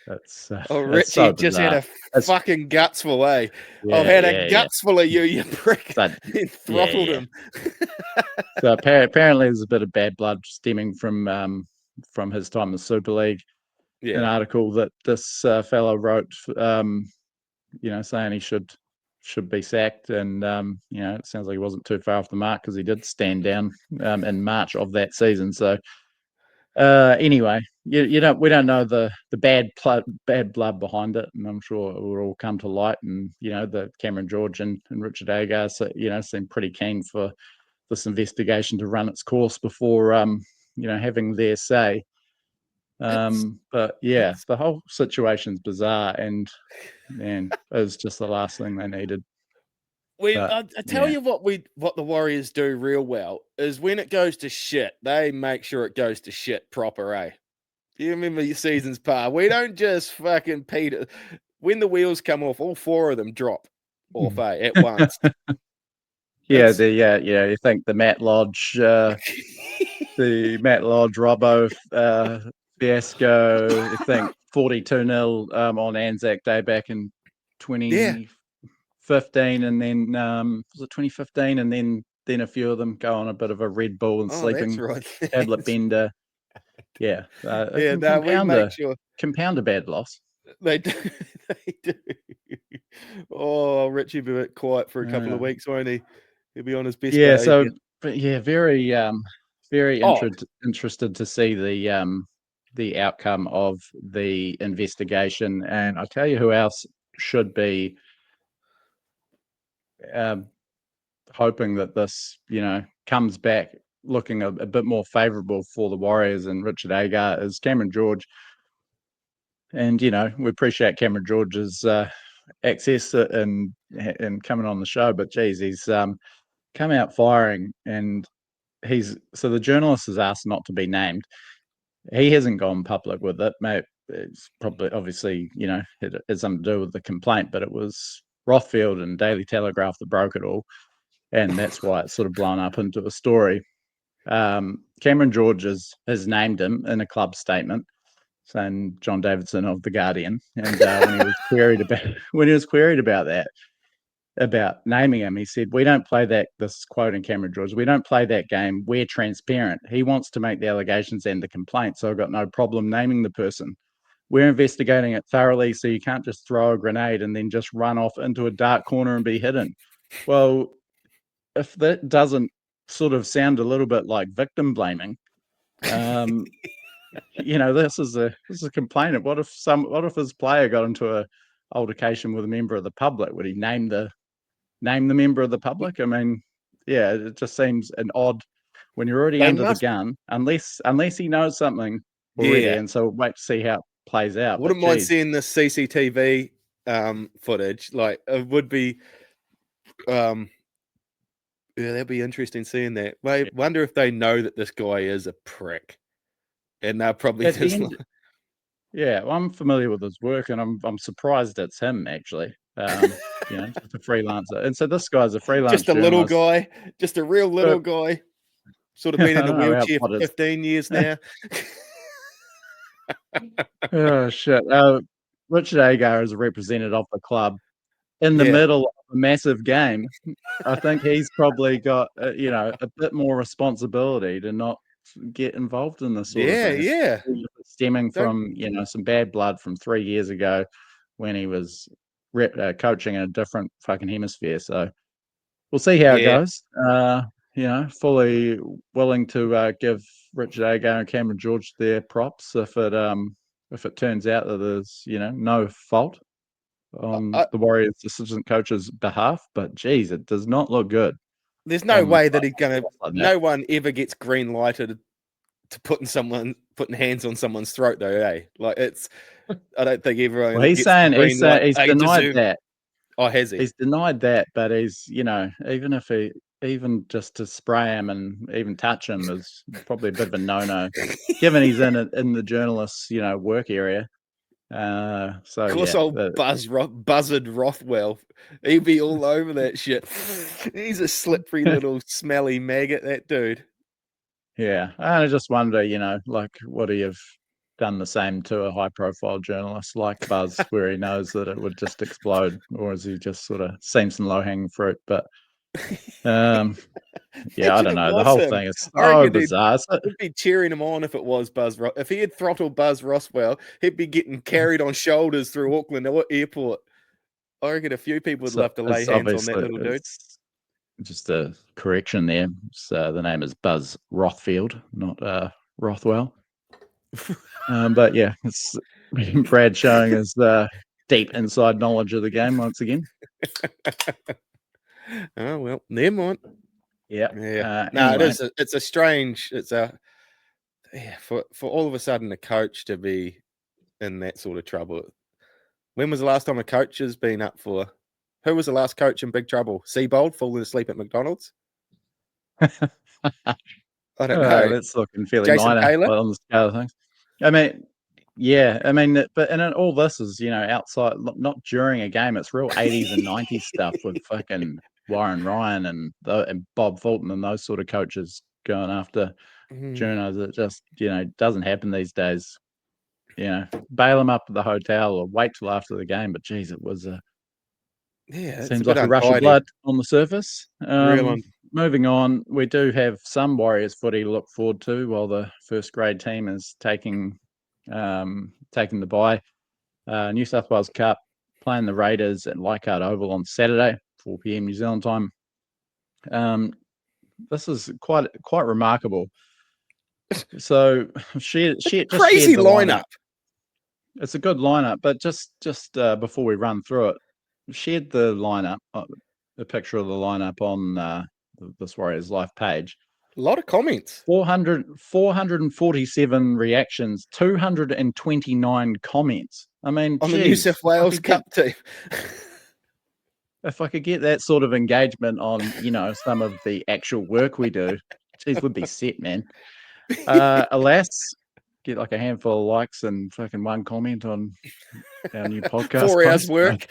That's Richie so just had a fucking gutsful, eh? I've had a gutsful of you prick, and throttled him. So apparently there's a bit of bad blood stemming from his time in the Super League. An article that this fellow wrote, saying he should be sacked, and it sounds like he wasn't too far off the mark because he did stand down in March of that season. So Anyway, we don't know the bad blood behind it, and I'm sure it will all come to light. And the Cameron George and Richard Agar, seem pretty keen for this investigation to run its course before having their say. But yeah, the whole situation's bizarre, and man, it was just the last thing they needed. I tell you what the Warriors do real well is when it goes to shit, they make sure it goes to shit proper, eh? You remember your seasons past? We don't just fucking Peter. When the wheels come off, all four of them drop off, at once. You think the Matt Lodge, Robbo fiasco. You think 42-0 on Anzac Day back in 2015, and then was it 2015, and then a few of them go on a bit of a Red Bull and sleeping tablet bender. Yeah, we make sure compound a bad loss. They do. They do. Oh, Richie be a bit quiet for a couple of weeks, won't he? He'll be on his best behavior. So, but yeah, very interested to see the outcome of the investigation. And I tell you who else should be hoping that this, comes back looking a bit more favourable for the Warriors and Richard Agar is Cameron George. And, we appreciate Cameron George's access and coming on the show, but geez, he's come out firing, and the journalist has asked not to be named. He hasn't gone public with it. Mate, it's probably obviously, it has something to do with the complaint, but it was Rothfield and Daily Telegraph that broke it all. And that's why it's sort of blown up into a story. Cameron George has named him in a club statement, saying John Davidson of The Guardian. And when he was queried about that, about naming him, he said, "We don't play that," this is quoting Cameron George, "we don't play that game. We're transparent. He wants to make the allegations and the complaint, so I've got no problem naming the person. We're investigating it thoroughly, so you can't just throw a grenade and then just run off into a dark corner and be hidden." Well, if that doesn't sort of sound a little bit like victim blaming, this is a complainant. What if his player got into a altercation with a member of the public? Would he name the member of the public? I mean, yeah, it just seems an odd when you're already under the gun, unless he knows something already. Yeah. And so wait to see how it plays out. Wouldn't mind seeing the CCTV footage. Like, it would be that'd be interesting seeing that. I wonder if they know that this guy is a prick, and they're probably just yeah, well, I'm familiar with his work, and I'm surprised it's him actually. Just a freelancer. And so this guy's a freelancer. Just a little guy, just a real little guy, sort of been in a wheelchair for 15 years now. Oh, shit. Richard Agar is a representative of the club in the middle of a massive game. I think he's probably got, a bit more responsibility to not get involved in this sort of thing. Yeah. Stemming from, some bad blood from 3 years ago when he was coaching in a different fucking hemisphere. So we'll see how it goes. Fully willing to give Richard Agar and Cameron George their props if it turns out that there's no fault on the Warriors assistant coach's behalf. But geez, it does not look good. There's no way that he's gonna. No one ever gets green lighted to putting hands on someone's throat, though. Eh? Like, it's. I don't think everyone. Well, he's denied that. Oh, has he? He's denied that, but he's even just to spray him and even touch him is probably a bit of a no-no, given he's in the journalist's work area. So of course, Buzzard Rothwell, he'd be all over that shit. He's a slippery little smelly maggot, that dude. Yeah, I just wonder, would he have done the same to a high-profile journalist like Buzz, where he knows that it would just explode, or has he just sort of seen some low-hanging fruit? But I don't know. The whole thing is so bizarre. He'd be cheering him on if it was Buzz. If he had throttled Buzz Roswell, he'd be getting carried on shoulders through Auckland Airport. I reckon a few people would love to lay hands on that little dude. Just a correction there. So the name is Buzz Rothfield, not Rothwell. But yeah, it's Brad showing his deep inside knowledge of the game once again. Oh well, never mind. Yeah. No, anyway. it's a strange. It's a for all of a sudden a coach to be in that sort of trouble. When was the last time a coach has been up for? Who was the last coach in big trouble? Seabold falling asleep at McDonald's? I don't know. That's looking fairly Jason minor Taylor? on the scale of things. I mean, yeah, I mean, but and all this is, outside, not during a game. It's real 80s and 90s stuff with fucking Warren Ryan and Bob Fulton and those sort of coaches going after journos. It just, doesn't happen these days. Bail them up at the hotel or wait till after the game. But geez, it was seems like a rush of blood on the surface. Moving on, we do have some Warriors footy to look forward to while the first grade team is taking the bye. New South Wales Cup playing the Raiders at Leichhardt Oval on Saturday, 4 p.m. New Zealand time. This is quite remarkable. So she just crazy lineup. It's a good lineup, but just before we run through it, shared the lineup, a picture of the lineup on this Warriors Life page. A lot of comments. 447 reactions, 229 comments. I mean, on the New South Wales Cup team. If I could get that sort of engagement on, some of the actual work we do, geez, we'd be set, man. Alas, get like a handful of likes and fucking one comment on our new podcast. 4 hours work.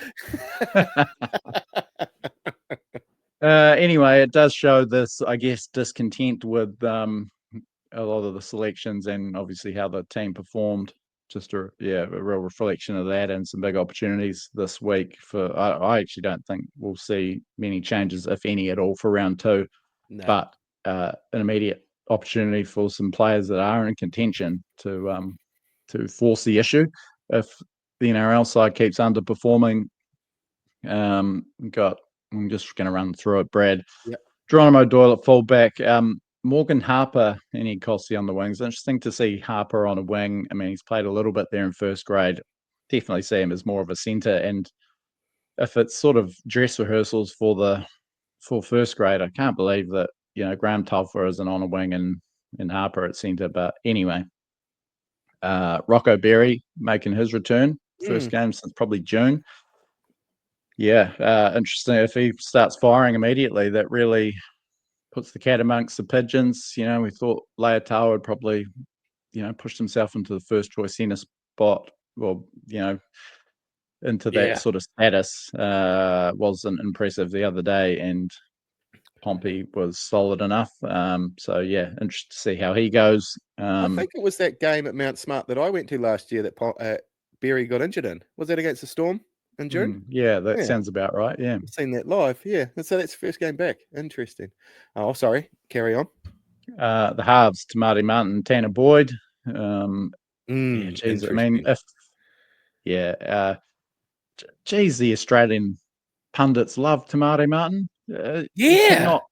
Anyway, it does show this, I guess, discontent with a lot of the selections and obviously how the team performed. Just a real reflection of that and some big opportunities this week. I actually don't think we'll see many changes, if any at all, for round 2. No. But an immediate opportunity for some players that are in contention to force the issue. If the NRL side keeps underperforming, I'm just going to run through it, Brad. Yep. Geronimo Doyle at fullback. Morgan Harper, any Kossi on the wings. Interesting to see Harper on a wing. I mean, he's played a little bit there in first grade. Definitely see him as more of a centre. And if it's sort of dress rehearsals for first grade, I can't believe that, Graham Telfer isn't on a wing and Harper at centre. But anyway, Rocco Berry making his return. First game since probably June. Yeah, interesting. If he starts firing immediately, that really puts the cat amongst the pigeons. We thought Leotau would probably, pushed himself into the first choice centre spot. Well, into that sort of status. Wasn't impressive the other day, and Pompey was solid enough. So yeah, interested to see how he goes. I think it was that game at Mount Smart that I went to last year that Berry got injured in. Was that against the Storm in June? That sounds about right. Yeah, I've seen that live. Yeah, and so that's the first game back. Interesting. Oh, sorry. Carry on. The halves, Tamati Martin, Tanner Boyd. Geez, I mean, geez, the Australian pundits love Tamati Martin. You cannot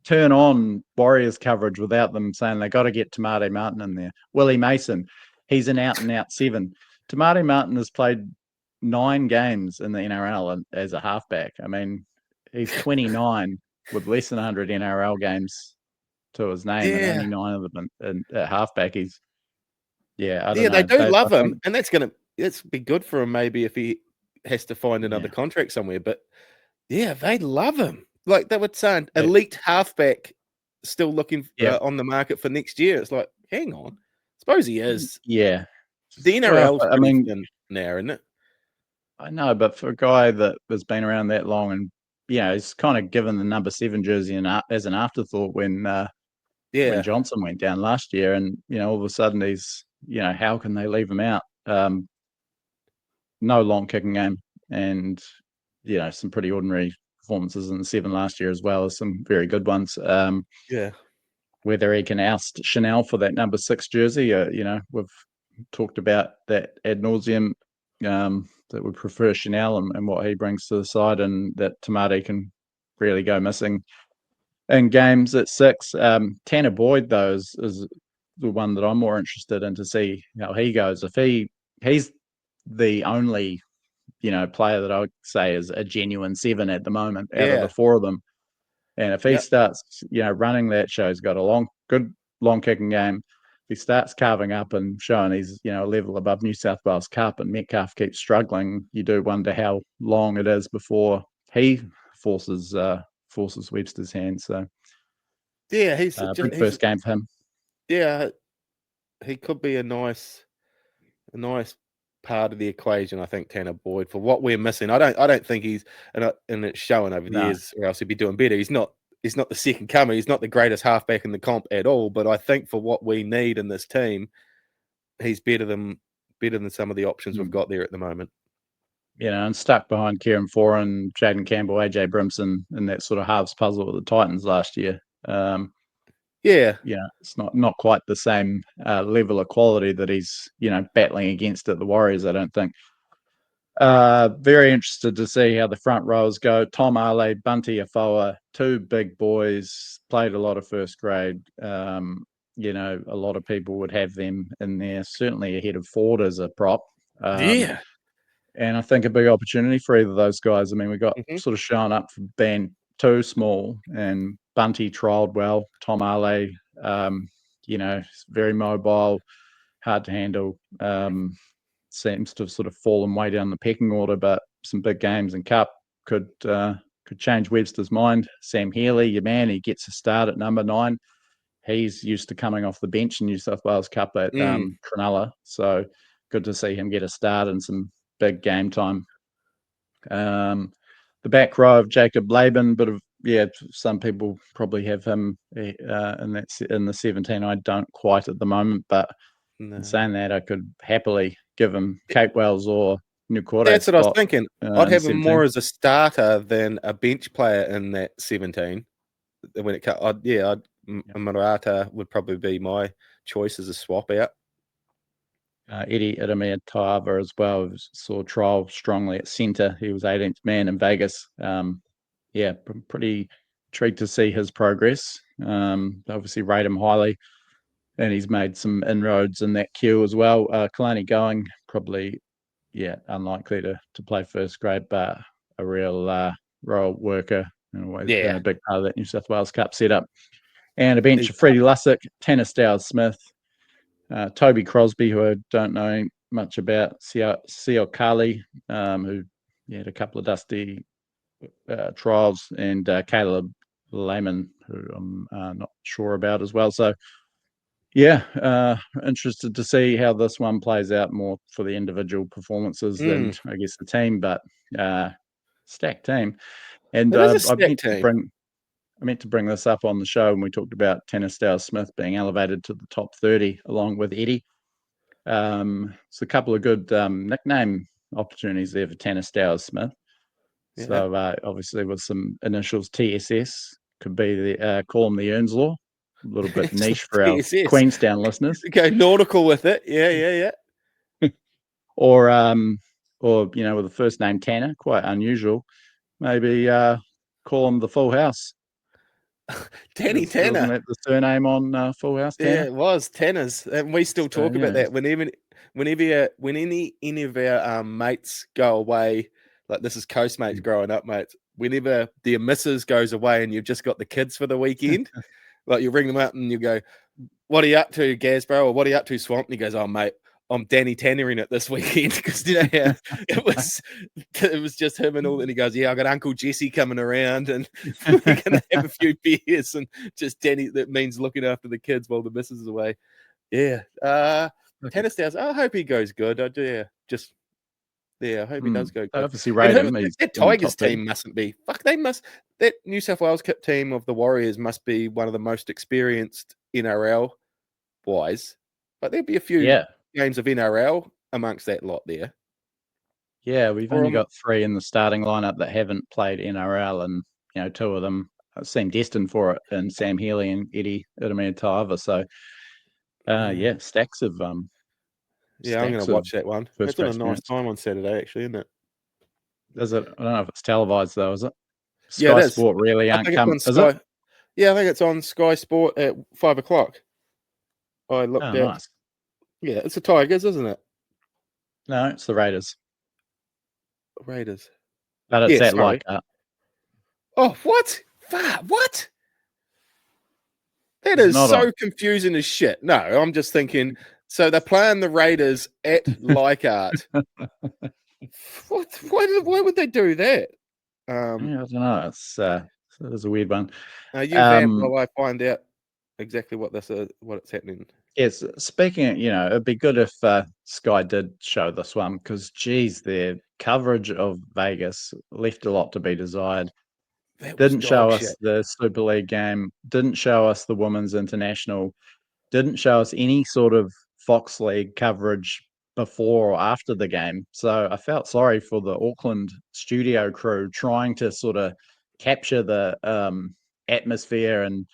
turn on Warriors coverage without them saying they got to get Tamati Martin in there. Willie Mason, he's an out-and-out 7. Tamati Martin has played 9 games in the NRL as a halfback. I mean, he's 29 with less than 100 NRL games to his name, and only 9 of them at halfback. He's I don't know. They do love him, and that's be good for him maybe if he has to find another contract somewhere. But they love him. Like they would say, elite halfback still looking on the market for next year. It's like, hang on, suppose he is. Yeah, the NRL's now, isn't it? I know, but for a guy that has been around that long and he's kind of given the number 7 jersey as an afterthought when Johnson went down last year, and all of a sudden he's how can they leave him out? No long kicking game, and some pretty ordinary performances in the 7 last year, as well as some very good ones. Whether he can oust Chanel for that number 6 jersey, we've talked about that ad nauseum. That would prefer Chanel and what he brings to the side, and that Tamati can really go missing in games at 6. Tanner Boyd, though, is the one that I'm more interested in to see how he goes. If he's the only, player that I would say is a genuine 7 at the moment out of the 4 of them. And if he starts, running that show, he's got a good long kicking game. If he starts carving up and showing he's, a level above New South Wales Cup, and Metcalf keeps struggling, you do wonder how long it is before he forces Webster's hand. So he's big first game for him. Yeah, he could be a nice part of the equation. I think Tanner Boyd, for what we're missing. I don't think he's, and it's showing over the years, or else he'd be doing better. He's not the second coming. He's not the greatest halfback in the comp at all. But I think for what we need in this team, he's better than some of the options we've got there at the moment. And stuck behind Kieran Foran, Jaden Campbell, AJ Brimson in that sort of halves puzzle with the Titans last year. It's not quite the same level of quality that he's, battling against at the Warriors, I don't think. Very interested to see how the front rows go. Tom Ale, Bunty Afoa, 2 big boys, played a lot of first grade. A lot of people would have them in there, certainly ahead of Ford as a prop. And I think a big opportunity for either of those guys. I mean, we got sort of shown up for being too small, and Bunty trialled well. Tom Ale, very mobile, hard to handle. Seems to have sort of fallen way down the pecking order, but some big games in Cup could change Webster's mind. Sam Healy, your man, he gets a start at number 9. He's used to coming off the bench in New South Wales Cup at Cronulla, so good to see him get a start and some big game time. The back row of Jacob Laban, some people probably have him in the 17. I don't quite at the moment, but in saying that, I could happily give him Cape Wells or New Quarter. That's what I was thinking. I'd have him more as a starter than a bench player in that 17. When it Marata would probably be my choice as a swap out. Eddie Idemir Taiava as well saw trial strongly at centre. He was 18th man in Vegas. Pretty intrigued to see his progress. Obviously rate him highly, and he's made some inroads in that queue as well. Kalani Going, probably, unlikely to play first grade, but a real role worker. Always been a big part of that New South Wales Cup setup. And a bench of Freddie Lussick, Tanner Stowers-Smith, Toby Crosby, who I don't know much about, Sio Kali, who had a couple of dusty trials, and Caleb Lehman, who I'm not sure about as well. So, interested to see how this one plays out more for the individual performances than, I guess, the team, but stacked team. And I meant to bring this up on the show when we talked about Tanner Stowers-Smith being elevated to the top 30 along with Eddie. It's a couple of good nickname opportunities there for Tanner Stowers-Smith. Yeah. So obviously with some initials TSS, could be call him the Earnslaw. A little bit niche for our Queenstown listeners. Go nautical with it. Yeah. Or with the first name Tanner, quite unusual. Maybe call him the Full House. Tanner. Wasn't that the surname on Full House? Tanner? Yeah, it was Tanner's, and we still talk about that whenever any of our mates go away. Like, this is coast mates growing up, mates. Whenever their missus goes away and you've just got the kids for the weekend, like, you ring them up and you go, "What are you up to, Gasbro?" Or "What are you up to, Swamp?" And he goes, "Oh, mate, I'm Danny Tannering it this weekend," because it was just him and all. And he goes, "Yeah, I got Uncle Jesse coming around, and we're gonna have a few beers." And just Danny, that means looking after the kids while the missus is away. Yeah, Tennis Stars. I hope he goes good. I do. I hope he does go good. I obviously rate him. That Tigers team mustn't be. They must. That New South Wales Cup team of the Warriors must be one of the most experienced NRL wise. But there'd be a few games of NRL amongst that lot there. Yeah, we've only got 3 in the starting lineup that haven't played NRL, and 2 of them seem destined for it, and Sam Healy and Eddie Idemir Taiava. So, stacks of I'm going to watch that one. It's on a nice time on Saturday, actually, isn't it? Is it? I don't know if it's televised though. Is it? Sky Sport really aren't coming. Is it? Yeah, I think it's on Sky Sport at 5:00. I looked Oh, at. nice. Yeah, it's the Tigers, isn't it? No, it's the Raiders. Raiders. But it's Yeah, at sorry. Leichhardt. Oh, what? What? That It's is not so on. confusing as shit. No, I'm just thinking. So they're playing the Raiders at Leichhardt. What? Why would they do that? Yeah, I don't know. It's a weird one. You vamp while I find out exactly what this is, what it's happening. Yes, speaking of, it'd be good if Sky did show this one because, geez, their coverage of Vegas left a lot to be desired. That was Didn't show dog us shit. the Super League game, didn't show us the Women's International, didn't show us any sort of Fox League coverage before or after the game. So I felt sorry for the Auckland studio crew trying to sort of capture the atmosphere and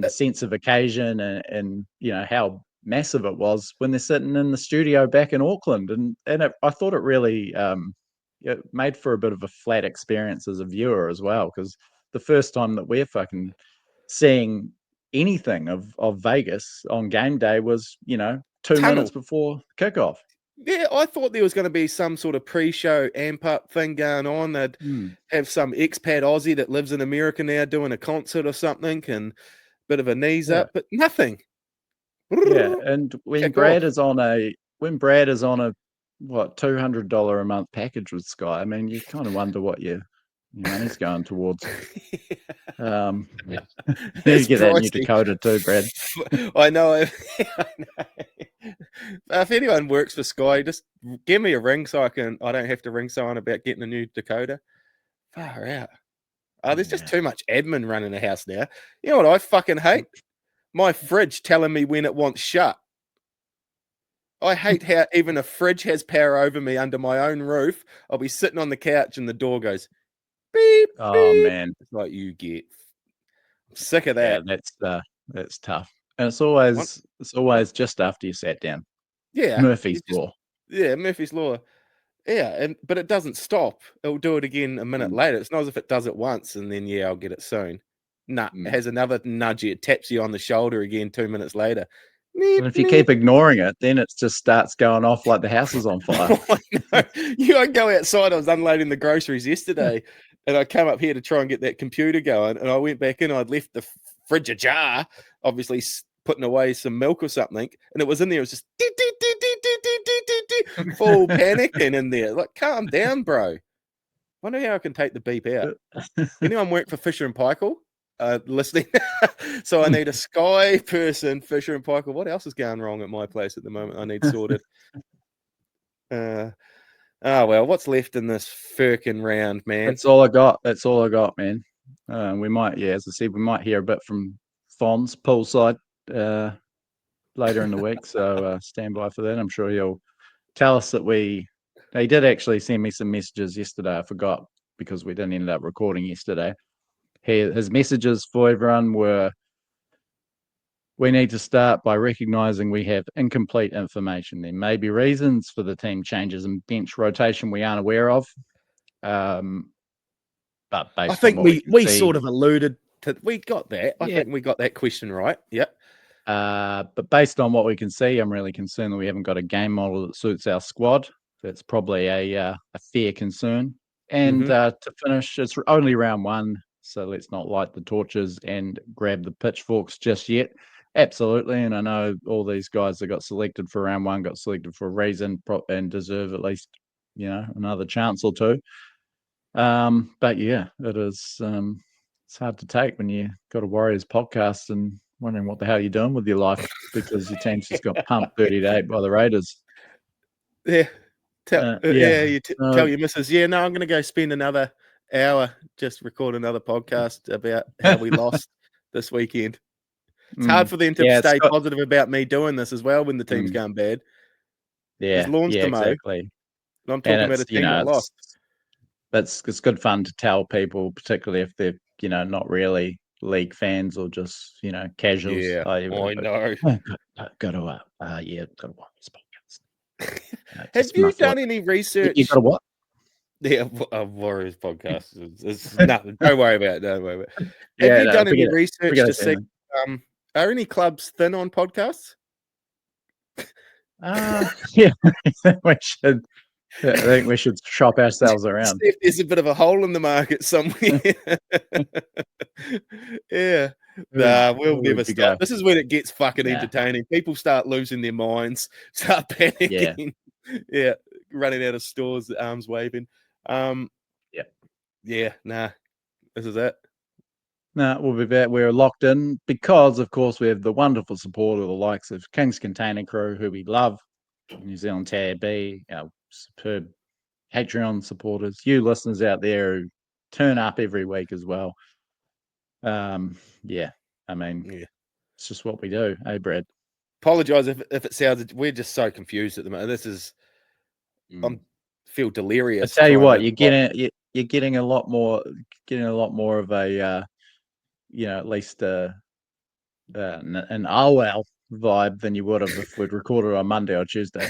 the sense of occasion and how massive it was when they're sitting in the studio back in Auckland. And I thought it really it made for a bit of a flat experience as a viewer as well, because the first time that we're fucking seeing anything of Vegas on game day was 2 minutes before kickoff. Yeah, I thought there was going to be some sort of pre-show amp up thing going on. They'd have some expat Aussie that lives in America now doing a concert or something and a bit of a knees up, but nothing. Yeah, and when Brad is on a what $200 a month package with Sky, I mean, you kind of wonder what your money's going towards. You need to get that new decoder too, Brad. I know. If anyone works for Sky, just give me a ring so I don't have to ring someone about getting a new decoder. Far out. There's just too much admin running the house now. You know what I fucking hate? My fridge telling me when it wants shut. I hate how even a fridge has power over me under my own roof. I'll be sitting on the couch and the door goes beep. Oh beep. man, It's like you get. I'm sick of that. Yeah, that's tough, and it's always just after you sat down. Yeah, Murphy's Law. Yeah, Murphy's Law. Yeah, but it doesn't stop. It'll do it again a minute later. It's not as if it does it once and then I'll get it soon. Nah, it has another nudge. It taps you on the shoulder again 2 minutes later. And if you keep ignoring it, then it just starts going off like the house is on fire. I go outside. I was unloading the groceries yesterday, and I came up here to try and get that computer going. And I went back in. I'd left the fridge ajar, obviously putting away some milk or something, and it was in there. It was just full panicking in there. Like, calm down, bro. Wonder how I can take the beep out. Anyone work for Fisher and Paykel? Listening. So I need a Sky person, Fisher and Paykel. What else is going wrong at my place at the moment? I need sorted. Well, what's left in this firkin round, man? That's all I got, man. We might, as I said, we might hear a bit from Fonz poolside later in the week. So stand by for that. I'm sure he'll tell us that he did actually send me some messages yesterday. I forgot because we didn't end up recording yesterday. His messages for everyone were, we need to start by recognizing we have incomplete information. There may be reasons for the team changes and bench rotation we aren't aware of. But based I think on we sort of alluded to, we got that. I think we got that question right. Yep. But based on what we can see, I'm really concerned that we haven't got a game model that suits our squad. That's probably a fair concern. And to finish, it's only round one. So let's not light the torches and grab the pitchforks just yet. Absolutely. And I know all these guys that got selected for round one got selected for a reason and deserve at least, another chance or two. But yeah, it is. It's hard to take when you got a Warriors podcast and wondering what the hell you're doing with your life because your team's just got pumped 30-8 by the Raiders. Yeah. Tell your missus, I'm going to go spend another hour, just record another podcast about how we lost this weekend. It's hard for them to stay positive about me doing this as well when the team's going bad. Yeah, There's lawns to mow. Exactly. And I'm talking about a team that lost. It's good fun to tell people, particularly if they're not really league fans or just casuals. Yeah, I know. Got to watch this podcast. Have you done any research? You got to what? Yeah, Warriors podcast. It's nothing. Don't worry about it. Have you done any research to see? Are any clubs thin on podcasts? Yeah, we should. I think we should shop ourselves around. See if there's a bit of a hole in the market somewhere. Yeah. Nah, we'll never stop. This is when it gets fucking entertaining. People start losing their minds, start panicking. Yeah, running out of stores, arms waving. Yeah, nah. This is it. No, we'll be back. We're locked in because, of course, we have the wonderful support of the likes of King's Container Crew, who we love, New Zealand TAB, our superb Patreon supporters, you listeners out there who turn up every week as well. It's just what we do, eh, Brad? Apologise if it sounds. We're just so confused at the moment. This is. I feel delirious. I tell you what, you're getting a lot more of a at least an OL vibe than you would have if we'd recorded on Monday or Tuesday.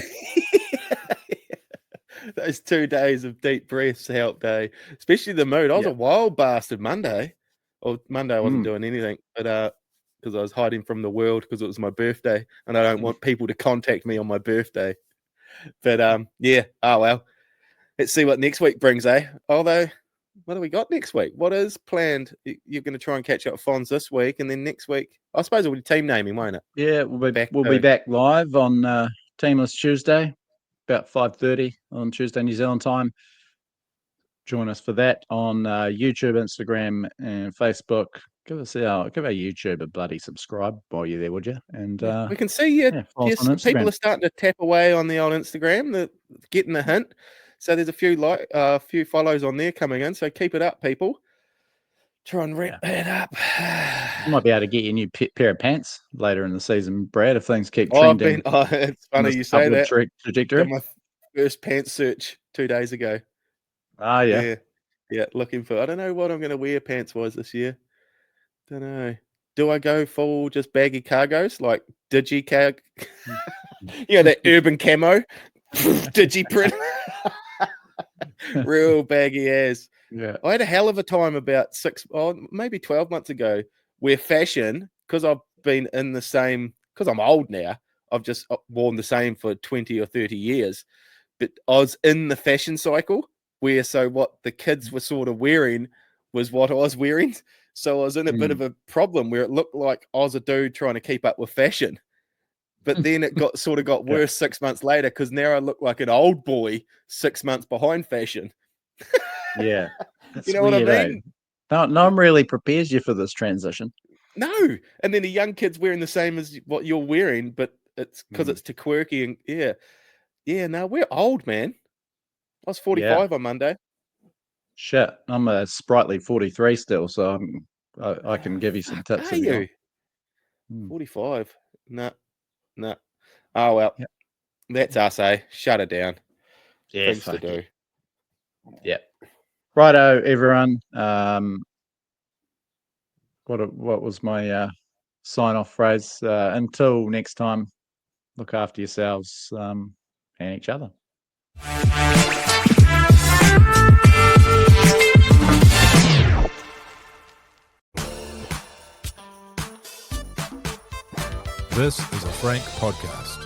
Those 2 days of deep breaths helped, especially the mood. I was a wild bastard Monday. Or Monday I wasn't doing anything, but because I was hiding from the world because it was my birthday, and I don't want people to contact me on my birthday. But oh well. Let's see what next week brings, eh? Although, what do we got next week? What is planned? You're going to try and catch up with Fonz this week, and then next week, I suppose it'll be team naming, won't it? Yeah, we'll be back live on Teamless Tuesday, about 5:30 on Tuesday New Zealand time. Join us for that on YouTube, Instagram, and Facebook. Give our YouTube a bloody subscribe while you're there, would you? And we can see people are starting to tap away on the old Instagram. They're getting the hint. So there's a few follows on there coming in. So keep it up, people. Try and wrap that up. You might be able to get your new pair of pants later in the season, Brad, if things keep trending. It's funny you say that. Trajectory. Got my first pants search 2 days ago. Yeah, looking for. I don't know what I'm going to wear pants-wise this year. Don't know. Do I go full just baggy cargos like digi that urban camo, digi print, real baggy ass. Yeah, I had a hell of a time about maybe 12 months ago, where fashion, because I've been in the same, because I'm old now, I've just worn the same for 20 or 30 years, but I was in the fashion cycle where what the kids were sort of wearing was what I was wearing. So I was in a bit of a problem where it looked like I was a dude trying to keep up with fashion. But then it got worse 6 months later, because now I look like an old boy 6 months behind fashion. Yeah. You know weird, what I mean? No one really prepares you for this transition. No. And then the young kid's wearing the same as what you're wearing, but it's because it's too quirky. And no, we're old, man. I was 45 on Monday. Shit, I'm a sprightly 43 still, so I can give you some tips. Are you? 45? No. Oh, well. Yep. That's us, eh? Shut it down. Yeah, things to do. Yeah. Righto, everyone. What was my sign-off phrase? Until next time, look after yourselves and each other. This is a Frank podcast.